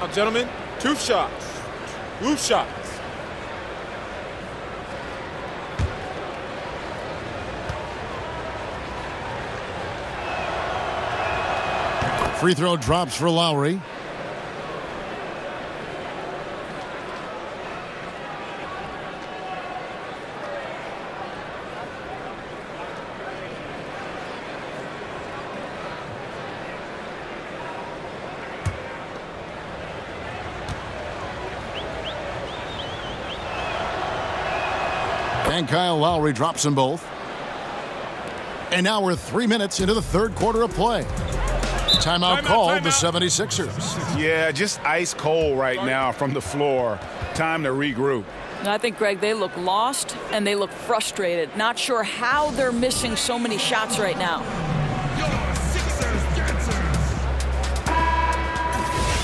Now, gentlemen, 2 shots. 2 shots. Free throw drops for Lowry. And Kyle Lowry drops them both. And now we're 3 minutes into the third quarter of play. Timeout called the 76ers. Yeah, just ice cold right now from the floor. Time to regroup. I think, Greg, they look lost and they look frustrated. Not sure how they're missing so many shots right now.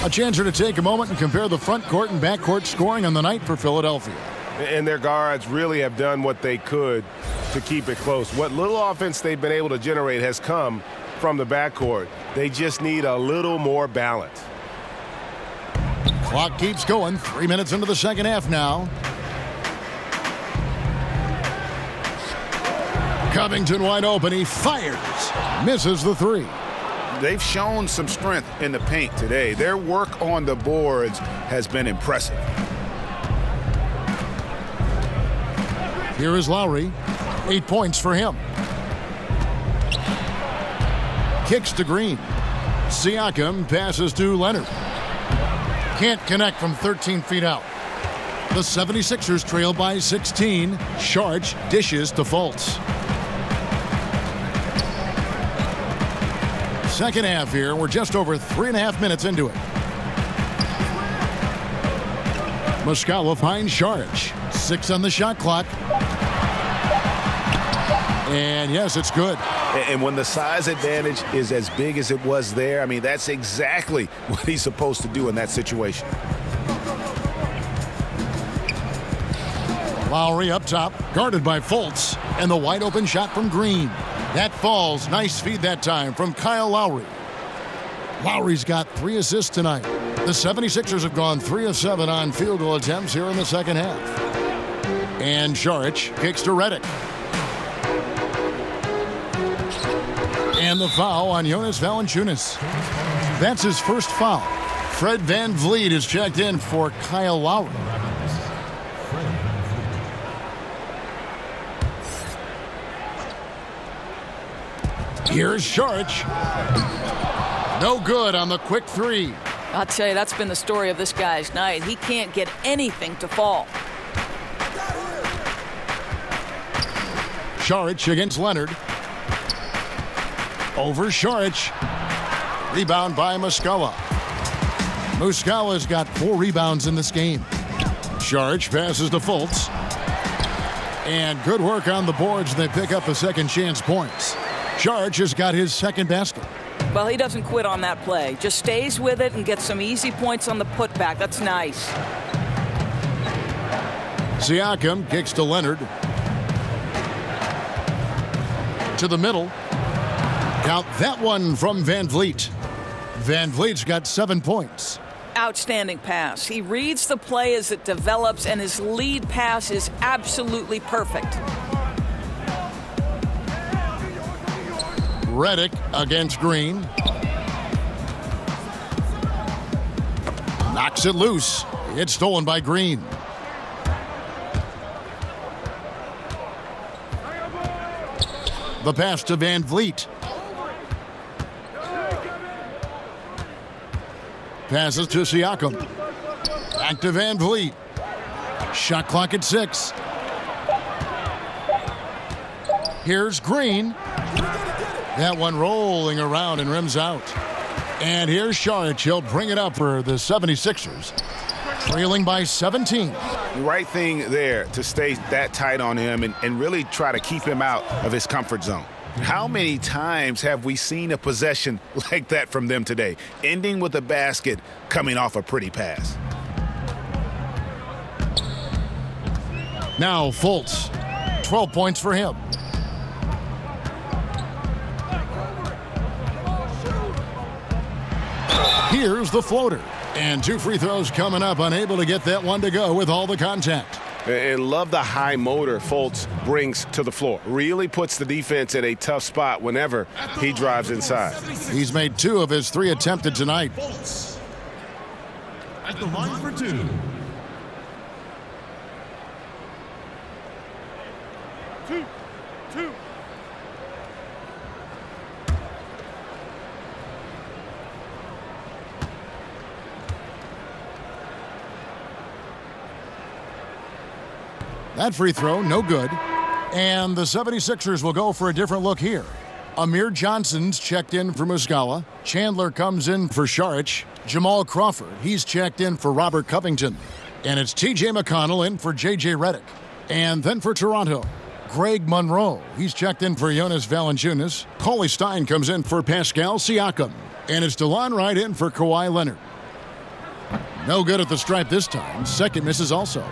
A chance here to take a moment and compare the front court and back court scoring on the night for Philadelphia. And their guards really have done what they could to keep it close. What little offense they've been able to generate has come from the backcourt. They just need a little more balance. Clock keeps going. 3 minutes into the second half now. Covington wide open. He fires. Misses the 3. They've shown some strength in the paint today. Their work on the boards has been impressive. Here is Lowry. 8 points for him. Kicks to Green. Siakam passes to Leonard. Can't connect from 13 feet out. The 76ers trail by 16. Sharch dishes to Fultz. Second half here. We're just over 3.5 minutes into it. Muscala finds Sharch. 6 on the shot clock. And yes, it's good. And when the size advantage is as big as it was there, I mean, that's exactly what he's supposed to do in that situation. Lowry up top, guarded by Fultz, and the wide open shot from Green. That falls. Nice feed that time from Kyle Lowry. Lowry's got 3 assists tonight. The 76ers have gone 3 of 7 on field goal attempts here in the second half. And Saric kicks to Redick. And the foul on Jonas Valanciunas. That's his first foul. Fred VanVleet is checked in for Kyle Lowry. Here's Saric. No good on the quick 3. I'll tell you, that's been the story of this guy's night. He can't get anything to fall. Saric against Leonard. Over Saric. Rebound by Muscala. Muscala's got 4 rebounds in this game. Saric passes to Fultz. And good work on the boards. They pick up a second chance points. Saric has got his second basket. Well, he doesn't quit on that play. Just stays with it and gets some easy points on the putback. That's nice. Siakam kicks to Leonard. To the middle. Count that one from VanVleet. VanVleet's got 7 points. Outstanding pass. He reads the play as it develops, and his lead pass is absolutely perfect. Redick against Green. Knocks it loose. It's stolen by Green. The pass to VanVleet. Passes to Siakam. Back to VanVleet. Shot clock at 6. Here's Green. That one rolling around and rims out. And here's Saric. He'll bring it up for the 76ers. Trailing by 17. The right thing there to stay that tight on him and really try to keep him out of his comfort zone. How many times have we seen a possession like that from them today, ending with a basket coming off a pretty pass? Now Fultz. 12 points for him. Here's the floater. And 2 free throws coming up, unable to get that one to go with all the contact. And love the high motor Fultz brings to the floor. Really puts the defense in a tough spot whenever he drives inside. He's made 2 of his 3 attempted tonight. At the line for 2. Two. That free throw, no good. And the 76ers will go for a different look here. Amir Johnson's checked in for Muscala. Chandler comes in for Saric. Jamal Crawford, he's checked in for Robert Covington. And it's T.J. McConnell in for J.J. Redick. And then for Toronto, Greg Monroe. He's checked in for Jonas Valanciunas. Cauley Stein comes in for Pascal Siakam. And it's DeLon Wright in for Kawhi Leonard. No good at the stripe this time. Second misses also.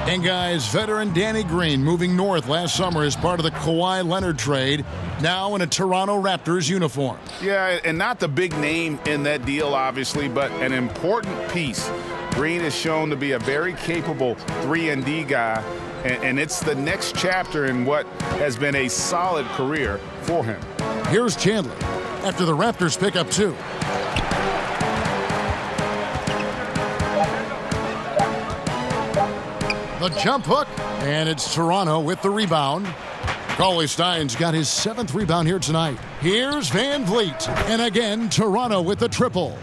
And guys, veteran Danny Green moving north last summer as part of the Kawhi Leonard trade, now in a Toronto Raptors uniform. Yeah, and not the big name in that deal, obviously, but an important piece. Green has shown to be a very capable 3-and-D guy, and it's the next chapter in what has been a solid career for him. Here's Chandler after the Raptors pick up 2. The jump hook, and it's Toronto with the rebound. Cauley Stein's got his 7th rebound here tonight. Here's Van Vliet. And again, Toronto with the triple.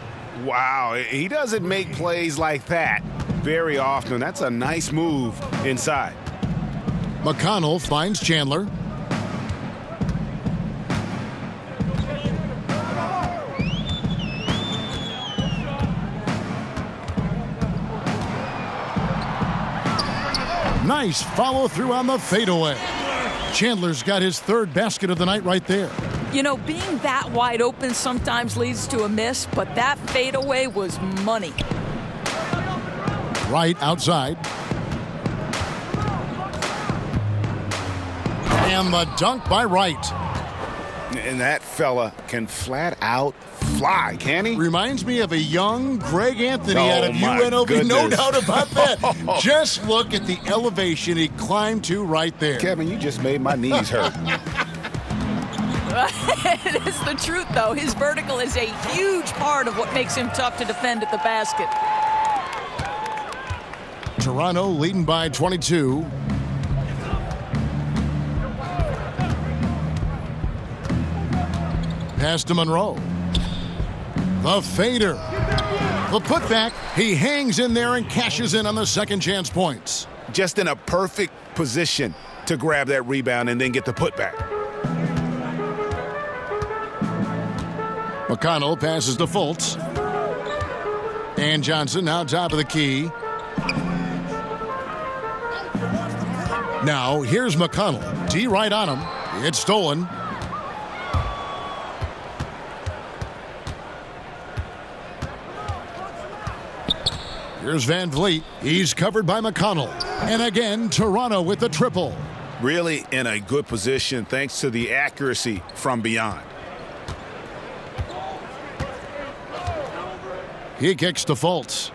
Wow, he doesn't make plays like that very often. That's a nice move inside. McConnell finds Chandler. Nice follow through on the fadeaway. Chandler's got his third basket of the night right there. You know, being that wide open sometimes leads to a miss, but that fadeaway was money. Right outside. And the dunk by Wright. And that fella can flat out fly, can he? Reminds me of a young Greg Anthony out of my UNLV. goodness. No doubt about that. Just look at the elevation he climbed to right there. Kevin, you just made my knees hurt. It is the truth, though. His vertical is a huge part of what makes him tough to defend at the basket. Toronto leading by 22. Pass to Monroe. The fader. The putback. He hangs in there and cashes in on the second chance points. Just in a perfect position to grab that rebound and then get the putback. McConnell passes to Fultz. And Johnson now top of the key. Now here's McConnell. D right on him. It's stolen. Here's Van Vliet. He's covered by McConnell. And again, Toronto with the triple. Really in a good position thanks to the accuracy from beyond. He kicks to Fultz.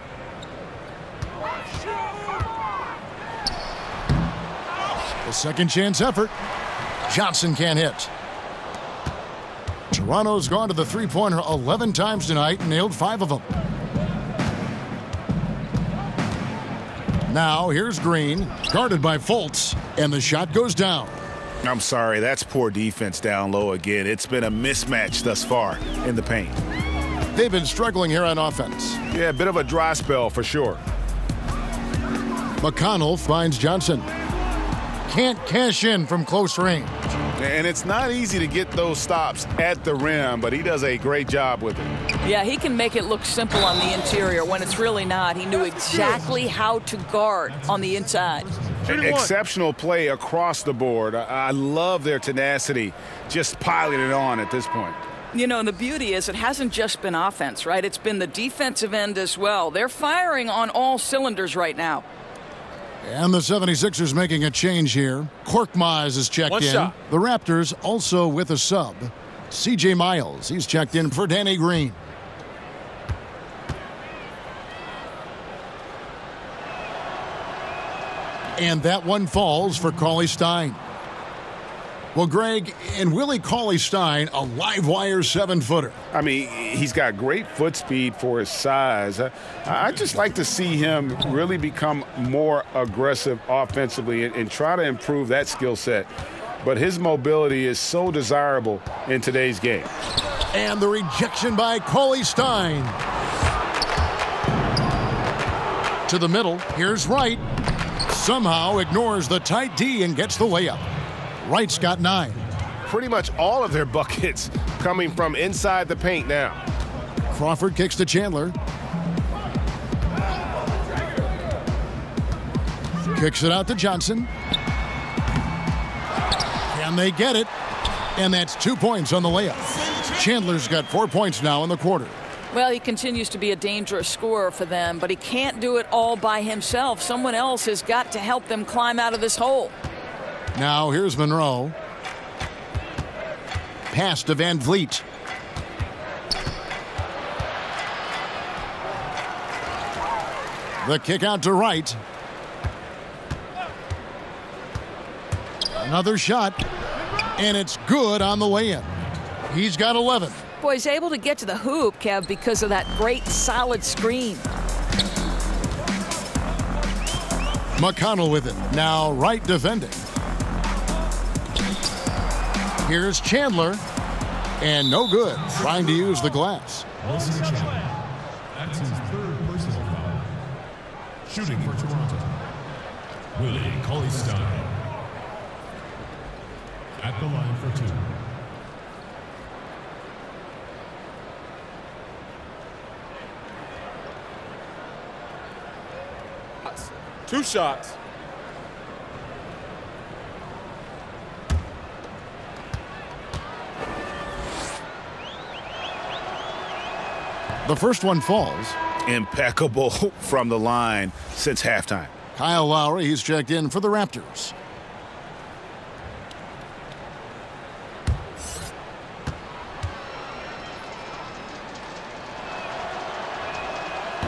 A second chance effort. Johnson can't hit. Toronto's gone to the three-pointer 11 times tonight and nailed 5 of them. Now here's Green, guarded by Fultz, and the shot goes down. I'm sorry, that's poor defense down low again. It's been a mismatch thus far in the paint. They've been struggling here on offense. Yeah, a bit of a dry spell for sure. McConnell finds Johnson. Can't cash in from close range. And it's not easy to get those stops at the rim, but he does a great job with it. Yeah, he can make it look simple on the interior when it's really not. He knew exactly how to guard on the inside. Exceptional play across the board. I love their tenacity, just piling it on at this point. You know, and the beauty is it hasn't just been offense, right? It's been the defensive end as well. They're firing on all cylinders right now. And the 76ers making a change here. Korkmaz is checked in. Shot. The Raptors also with a sub. C.J. Miles, he's checked in for Danny Green. And that one falls for Cauley-Stein. Well, Greg, and Willie Cauley-Stein, a live wire 7-footer. I mean, he's got great foot speed for his size. I just like to see him really become more aggressive offensively and try to improve that skill set. But his mobility is so desirable in today's game. And the rejection by Cauley-Stein. To the middle, here's Wright. Somehow ignores the tight D and gets the layup. Wright's got 9. Pretty much all of their buckets coming from inside the paint now. Crawford kicks to Chandler. Kicks it out to Johnson. Can they get it? And that's 2 points on the layup. Chandler's got 4 points now in the quarter. Well, he continues to be a dangerous scorer for them, but he can't do it all by himself. Someone else has got to help them climb out of this hole. Now here's Monroe. Pass to Van Vliet. The kick out to Wright. Another shot, and it's good on the way in. He's got 11. Boy, he's able to get to the hoop, Kev, because of that great solid screen. McConnell with it. Now Wright defending. Here's Chandler. And no good, trying to use the glass. That's his third personal foul. Shooting for Toronto, Willie Cauley-Stein. At the line for 2. Two shots. The first one falls. Impeccable from the line since halftime. Kyle Lowry, he's checked in for the Raptors.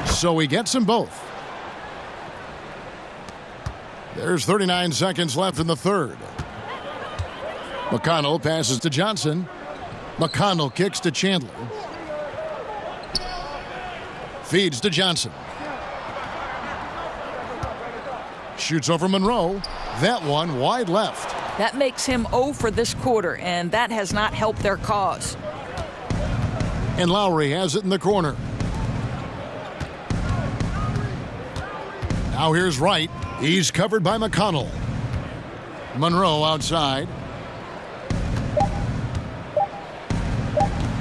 So he gets them both. There's 39 seconds left in the third. McConnell passes to Johnson. McConnell kicks to Chandler. Feeds to Johnson. Shoots over Monroe. That one wide left. That makes him 0 for this quarter, and that has not helped their cause. And Lowry has it in the corner. Now here's Wright. He's covered by McConnell. Monroe outside.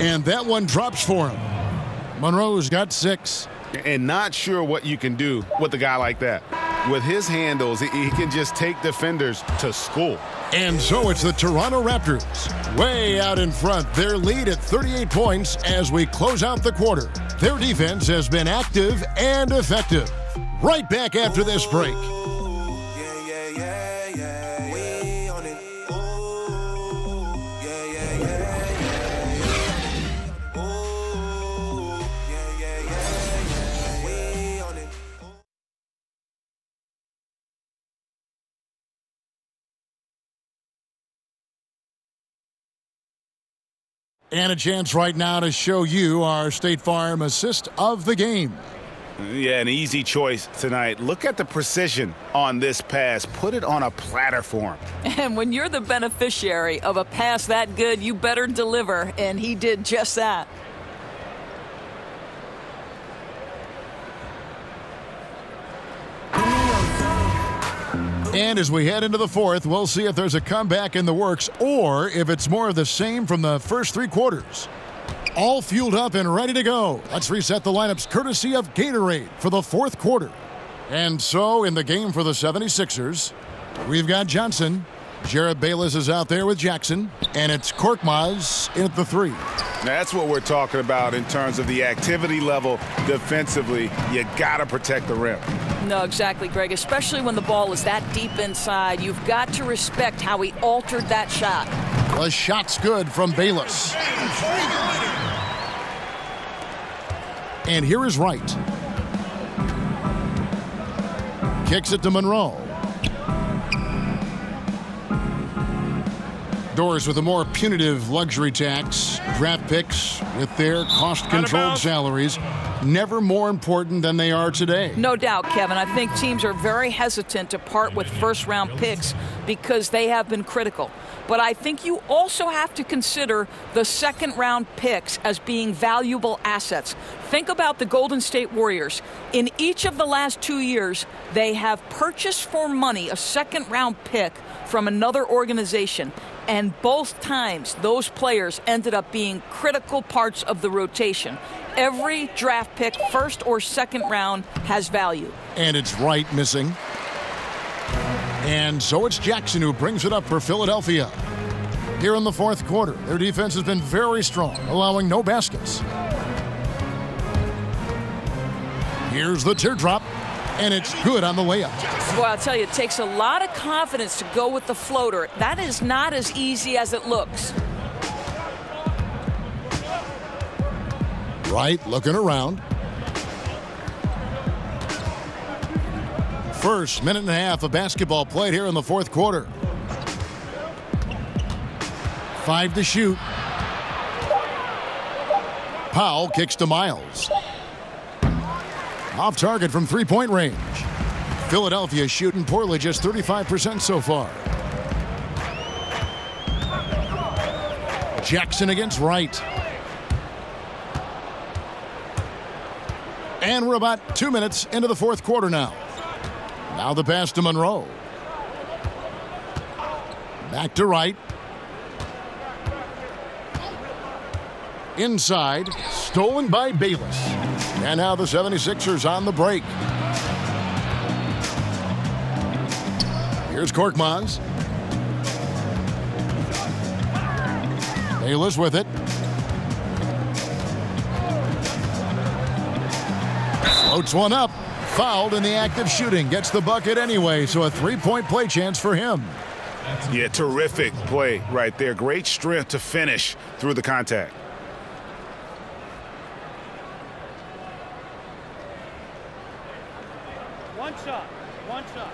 And that one drops for him. Monroe's got 6. And not sure what you can do with a guy like that. With his handles, he can just take defenders to school. And so it's the Toronto Raptors way out in front. Their lead at 38 points as we close out the quarter. Their defense has been active and effective. Right back after this break. And a chance right now to show you our State Farm assist of the game. Yeah, an easy choice tonight. Look at the precision on this pass. Put it on a platter for him. And when you're the beneficiary of a pass that good, you better deliver, and he did just that. And as we head into the fourth, we'll see if there's a comeback in the works or if it's more of the same from the first 3 quarters. All fueled up and ready to go. Let's reset the lineups courtesy of Gatorade for the fourth quarter. And so in the game for the 76ers, we've got Johnson. Jared Bayless is out there with Jackson. And it's Korkmaz in at the 3. That's what we're talking about in terms of the activity level defensively. You got to protect the rim. No, exactly, Greg. Especially when the ball is that deep inside. You've got to respect how he altered that shot. The shot's good from Bayless. And here is Wright. Kicks it to Monroe. Doors with a more punitive luxury tax. Draft picks with their cost-controlled salaries. Never more important than they are today. No doubt, Kevin. I think teams are very hesitant to part with first-round picks because they have been critical. But I think you also have to consider the second-round picks as being valuable assets. Think about the Golden State Warriors. In each of the last 2 years, they have purchased for money a second-round pick from another organization. And both times, those players ended up being critical parts of the rotation. Every draft pick, first or second round, has value. And it's Wright missing. And so it's Jackson who brings it up for Philadelphia. Here in the fourth quarter, their defense has been very strong, allowing no baskets. Here's the teardrop, and it's good on the layup. Well, I'll tell you, it takes a lot of confidence to go with the floater. That is not as easy as it looks. Wright looking around. First minute and a half of basketball played here in the fourth quarter. 5 to shoot. Powell kicks to Miles. Off target from three-point range. Philadelphia shooting poorly, just 35% so far. Jackson against Wright. And we're about 2 minutes into the fourth quarter now. Now the pass to Monroe. Back to Wright. Inside, stolen by Bayless. And now the 76ers on the break. Here's Korkmaz. Bayless with it. Floats one up. Fouled in the act of shooting. Gets the bucket anyway, so a three-point play chance for him. Yeah, terrific play right there. Great strength to finish through the contact. One shot. One shot.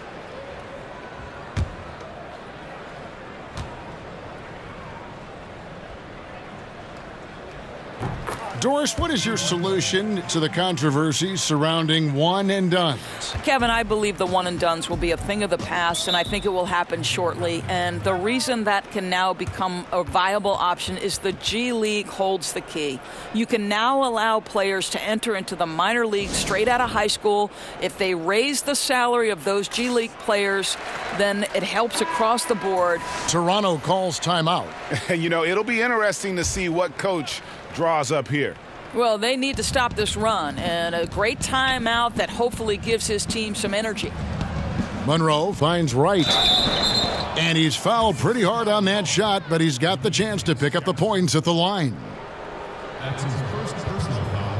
Doris, what is your solution to the controversy surrounding one and dones? Kevin, I believe the one and dones will be a thing of the past, and I think it will happen shortly. And the reason that can now become a viable option is the G League holds the key. You can now allow players to enter into the minor league straight out of high school. If they raise the salary of those G League players, then it helps across the board. Toronto calls timeout. You know, it'll be interesting to see what coach draws up here. Well, they need to stop this run, and a great timeout that hopefully gives his team some energy. Monroe finds Wright. And he's fouled pretty hard on that shot, but he's got the chance to pick up the points at the line. That's his first personal foul.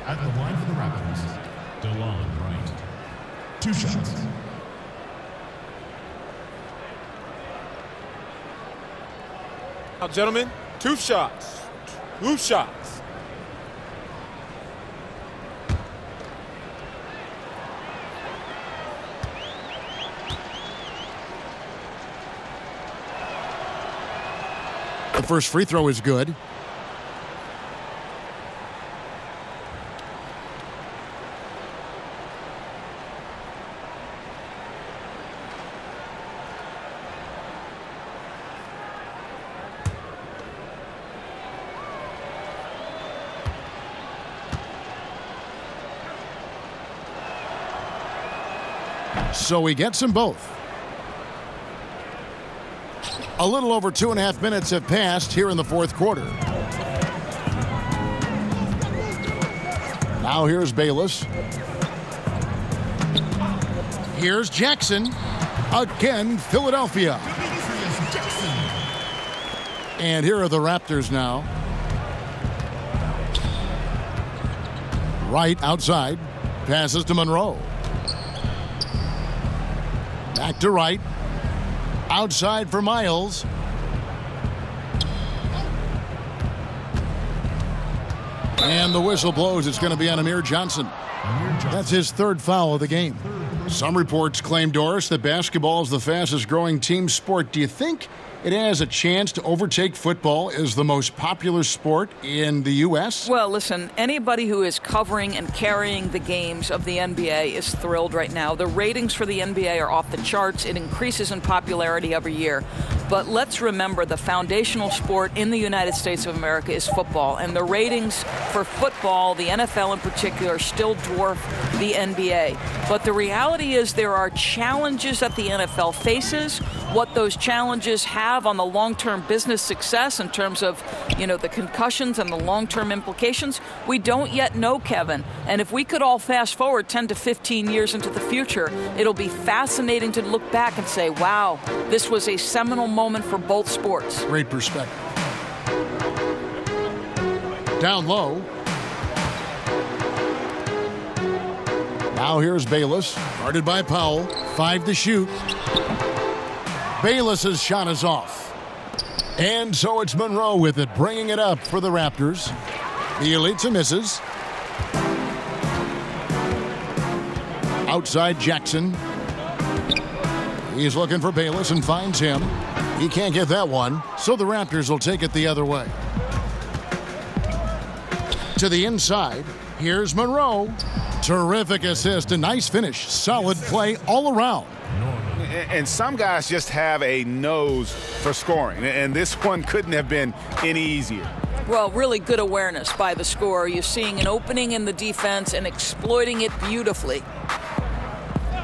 At the line for the Raptors, DeLon Wright. 2 shots. Now, gentlemen, 2 shots. 2 shots. The first free throw is good. So he gets them both. A little over 2.5 minutes have passed here in the fourth quarter. Now here's Bayless. Here's Jackson. Again, Philadelphia. And here are the Raptors now. Wright outside. Passes to Monroe. Back to Wright. Outside for Miles. And the whistle blows. It's going to be on Amir Johnson. That's his 3rd foul of the game. Some reports claim, Doris, that basketball is the fastest growing team sport. Do you think it has a chance to overtake football as the most popular sport in the U.S.? Well, listen, anybody who is covering and carrying the games of the NBA is thrilled right now. The ratings for the NBA are off the charts. It increases in popularity every year. But let's remember the foundational sport in the United States of America is football. And the ratings for football, the NFL in particular, still dwarf the NBA. But the reality is there are challenges that the NFL faces. What those challenges have on the long-term business success in terms of, the concussions and the long-term implications, we don't yet know, Kevin. And if we could all fast forward 10 to 15 years into the future, it'll be fascinating to look back and say, wow, this was a seminal moment for both sports. Great perspective. Down low. Now here's Bayless, guarded by Powell. 5 to shoot. Bayless's shot is off. And so it's Monroe with it, bringing it up for the Raptors. Bielitsa misses. Outside Jackson. He's looking for Bayless and finds him. He can't get that one, so the Raptors will take it the other way. To the inside, here's Monroe. Terrific assist, a nice finish, solid play all around. And some guys just have a nose for scoring, and this one couldn't have been any easier. Well, really good awareness by the scorer. You're seeing an opening in the defense and exploiting it beautifully.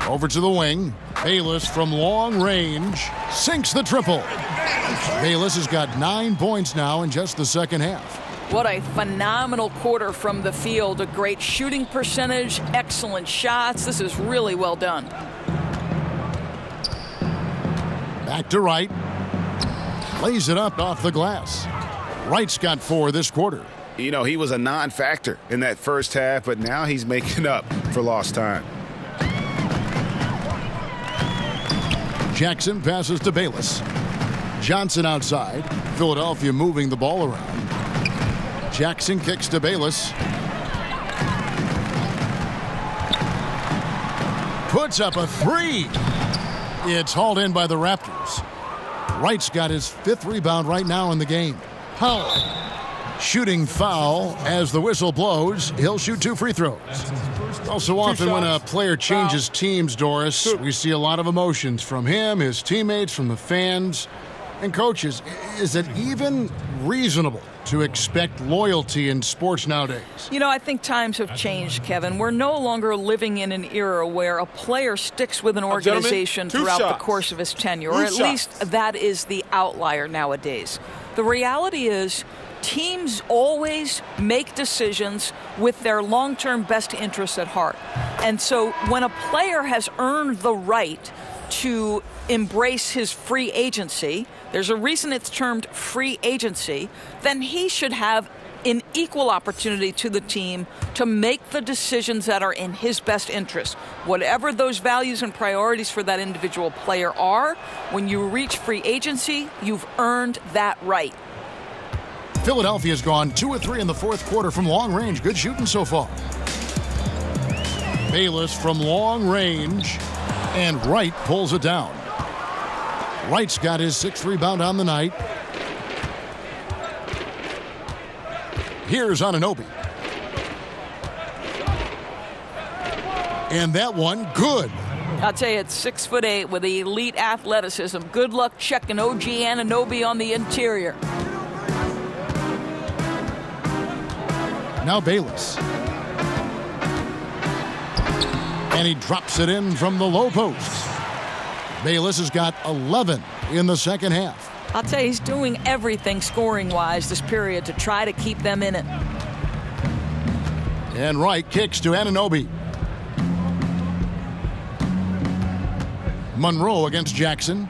Over to the wing. Bayless from long range sinks the triple. Bayless has got 9 points now in just the second half. What a phenomenal quarter from the field. A great shooting percentage, excellent shots. This is really well done. Back to Wright. Lays it up off the glass. Wright's got 4 this quarter. You know, he was a non-factor in that first half, but now he's making up for lost time. Jackson passes to Bayless. Johnson outside. Philadelphia moving the ball around. Jackson kicks to Bayless. Puts up a 3. It's hauled in by the Raptors. Wright's got his 5th rebound right now in the game. Powell. Shooting foul as the whistle blows. He'll shoot 2 free throws. Also often when a player changes teams, Doris, we see a lot of emotions from him, his teammates, from the fans, and coaches. Is it even reasonable to expect loyalty in sports nowadays? You know, I think times have changed, Kevin. We're no longer living in an era where a player sticks with an organization throughout the course of his tenure, or at least that is the outlier nowadays. The reality is teams always make decisions with their long-term best interests at heart. And so when a player has earned the right to embrace his free agency, there's a reason it's termed free agency, then he should have an equal opportunity to the team to make the decisions that are in his best interest. Whatever those values and priorities for that individual player are, when you reach free agency, you've earned that right. Philadelphia's gone 2 of 3 in the 4th quarter from long range. Good shooting so far. Bayless from long range, and Wright pulls it down. Wright's got his 6th rebound on the night. Here's Anunoby. And that one, good. I'll tell you, it's 6'8" with elite athleticism. Good luck checking OG Anunoby on the interior. Now Bayless. And he drops it in from the low post. Bayless has got 11 in the second half. I'll tell you, he's doing everything scoring-wise this period to try to keep them in it. And Wright kicks to Anunoby. Monroe against Jackson.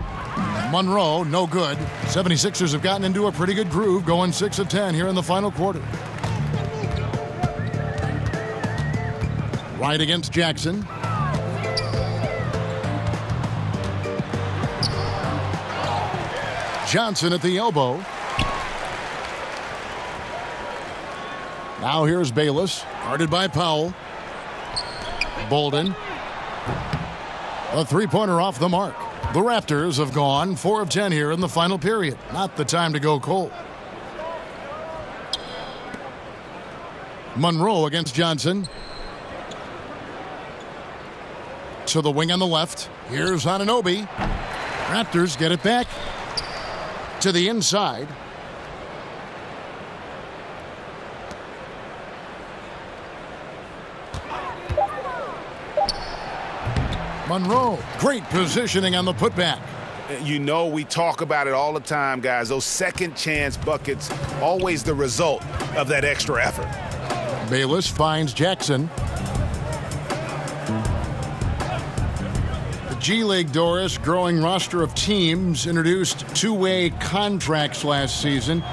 Monroe, no good. 76ers have gotten into a pretty good groove, going 6 of 10 here in the final quarter. Wright against Jackson. Johnson at the elbow. Now here's Bayless, guarded by Powell. Bolden. A 3-pointer off the mark. The Raptors have gone 4 of 10 here in the final period. Not the time to go cold. Monroe against Johnson. To the wing on the left. Here's Anunoby. Raptors get it back to the inside. Monroe, great positioning on the putback. You know, we talk about it all the time, guys. Those second chance buckets, always the result of that extra effort. Bayless finds Jackson. The G-League, Doris, growing roster of teams, introduced 2-way contracts last season.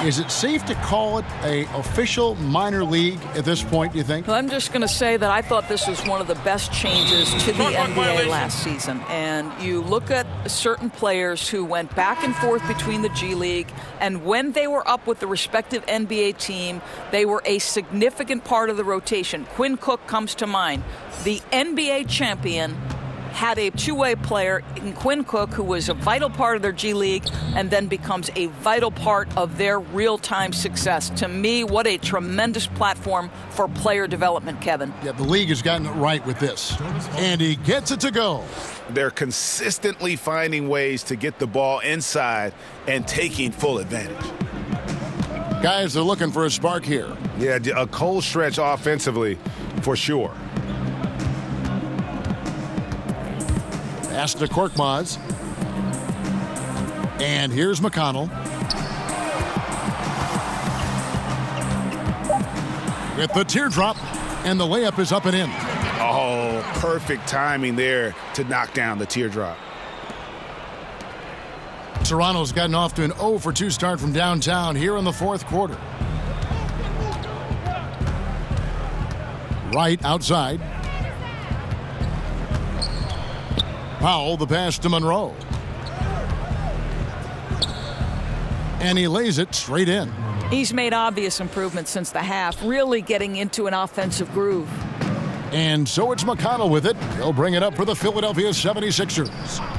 Is it safe to call it an official minor league at this point, do you think? Well, I'm just going to say that I thought this was one of the best changes to the NBA last season. And you look at certain players who went back and forth between the G League, and when they were up with the respective NBA team, they were a significant part of the rotation. Quinn Cook comes to mind. The NBA champion had a two-way player in Quinn Cook, who was a vital part of their G League and then becomes a vital part of their real-time success. To me, what a tremendous platform for player development, Kevin. Yeah, the league has gotten it right with this. And he gets it to go. They're consistently finding ways to get the ball inside and taking full advantage. Guys are looking for a spark here. Yeah, a cold stretch offensively for sure. Pass to Korkmaz. And here's McConnell. With the teardrop, and the layup is up and in. Oh, perfect timing there to knock down the teardrop. Toronto's gotten off to an 0 for 2 start from downtown here in the fourth quarter. Right outside. Powell, the pass to Monroe. And he lays it straight in. He's made obvious improvements since the half, really getting into an offensive groove. And so it's McConnell with it. He'll bring it up for the Philadelphia 76ers.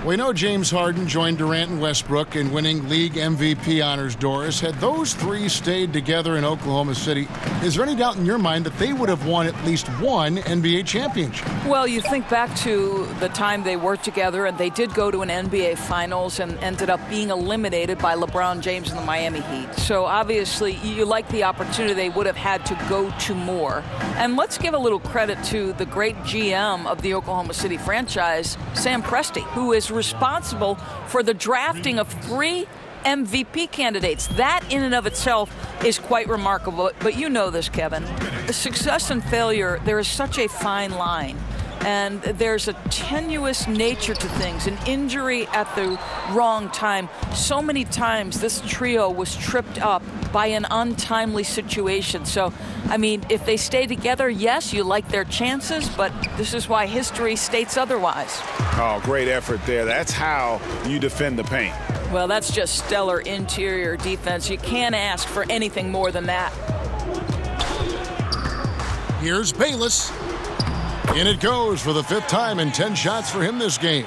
We know James Harden joined Durant and Westbrook in winning league MVP honors, Doris. Had those three stayed together in Oklahoma City, is there any doubt in your mind that they would have won at least one NBA championship? Well, you think back to the time they worked together, and they did go to an NBA Finals and ended up being eliminated by LeBron James and the Miami Heat. So obviously, you like the opportunity they would have had to go to more. And let's give a little credit to the great GM of the Oklahoma City franchise, Sam Presti, who is responsible for the drafting of 3 MVP candidates. That in and of itself is quite remarkable. But you know this, Kevin. Success and failure, there is such a fine line. And there's a tenuous nature to things, an injury at the wrong time. So many times this trio was tripped up by an untimely situation. So, I mean, if they stay together, yes, you like their chances, but this is why history states otherwise. Oh, great effort there. That's how you defend the paint. Well, that's just stellar interior defense. You can't ask for anything more than that. Here's Bayless. In it goes for the 5th time and 10 shots for him this game.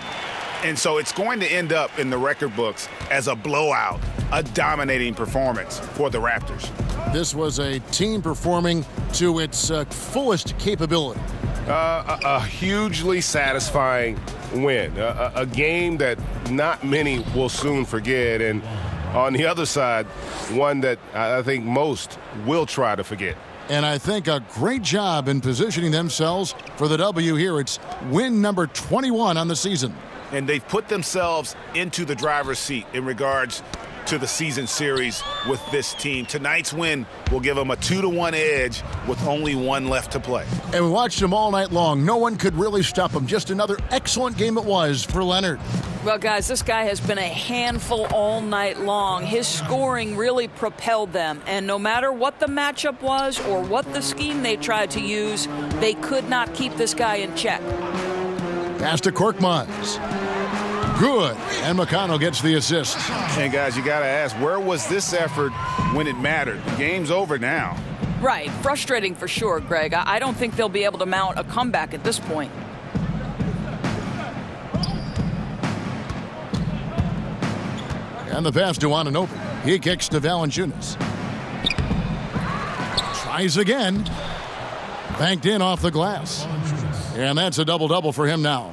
And so it's going to end up in the record books as a blowout, a dominating performance for the Raptors. This was a team performing to its fullest capability. A hugely satisfying win. A game that not many will soon forget. And on the other side, one that I think most will try to forget. And I think a great job in positioning themselves for the W here. It's win number 21 on the season. And they've put themselves into the driver's seat in regards to the season series with this team. Tonight's win will give them a 2-1 edge with only 1 left to play. And we watched them all night long. No one could really stop them. Just another excellent game it was for Leonard. Well, guys, this guy has been a handful all night long. His scoring really propelled them. And no matter what the matchup was or what the scheme they tried to use, they could not keep this guy in check. Pass to Korkmaz. Good. And McConnell gets the assist. And, guys, you got to ask, where was this effort when it mattered? The game's over now. Right. Frustrating for sure, Greg. I don't think they'll be able to mount a comeback at this point. And the pass to Anunoby. He kicks to Valanciunas. Tries again. Banked in off the glass. And that's a double-double for him now.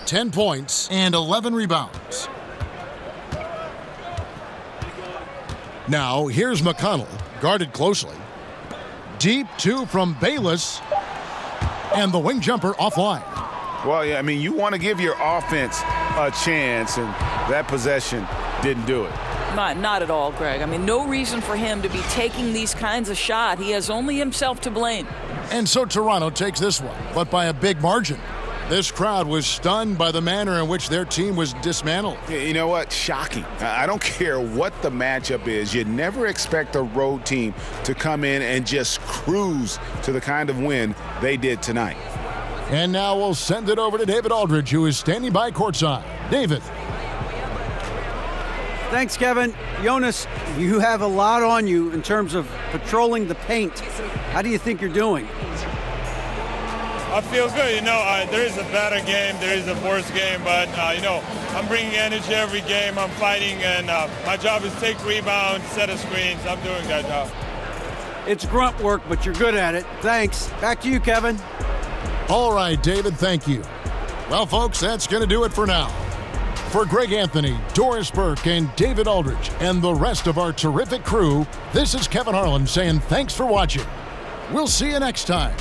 10 points and 11 rebounds. Now, here's McConnell, guarded closely. Deep 2 from Bayless. And the wing jumper offline. Well, yeah, I mean, you want to give your offense a chance, and that possession didn't do it. Not at all, Greg. I mean, no reason for him to be taking these kinds of shots. He has only himself to blame. And so Toronto takes this one, but by a big margin. This crowd was stunned by the manner in which their team was dismantled. You know what? Shocking. I don't care what the matchup is. You never expect a road team to come in and just cruise to the kind of win they did tonight. And now we'll send it over to David Aldridge, who is standing by courtside. David. Thanks, Kevin. Jonas, you have a lot on you in terms of patrolling the paint. How do you think you're doing? I feel good. You know, there is a better game, there is a worse game, but, you know, I'm bringing energy every game. I'm fighting, and my job is take rebounds, set of screens. I'm doing that job. It's grunt work, but you're good at it. Thanks. Back to you, Kevin. All right, David, thank you. Well, folks, that's going to do it for now. For Greg Anthony, Doris Burke, and David Aldridge, and the rest of our terrific crew, this is Kevin Harlan saying thanks for watching. We'll see you next time.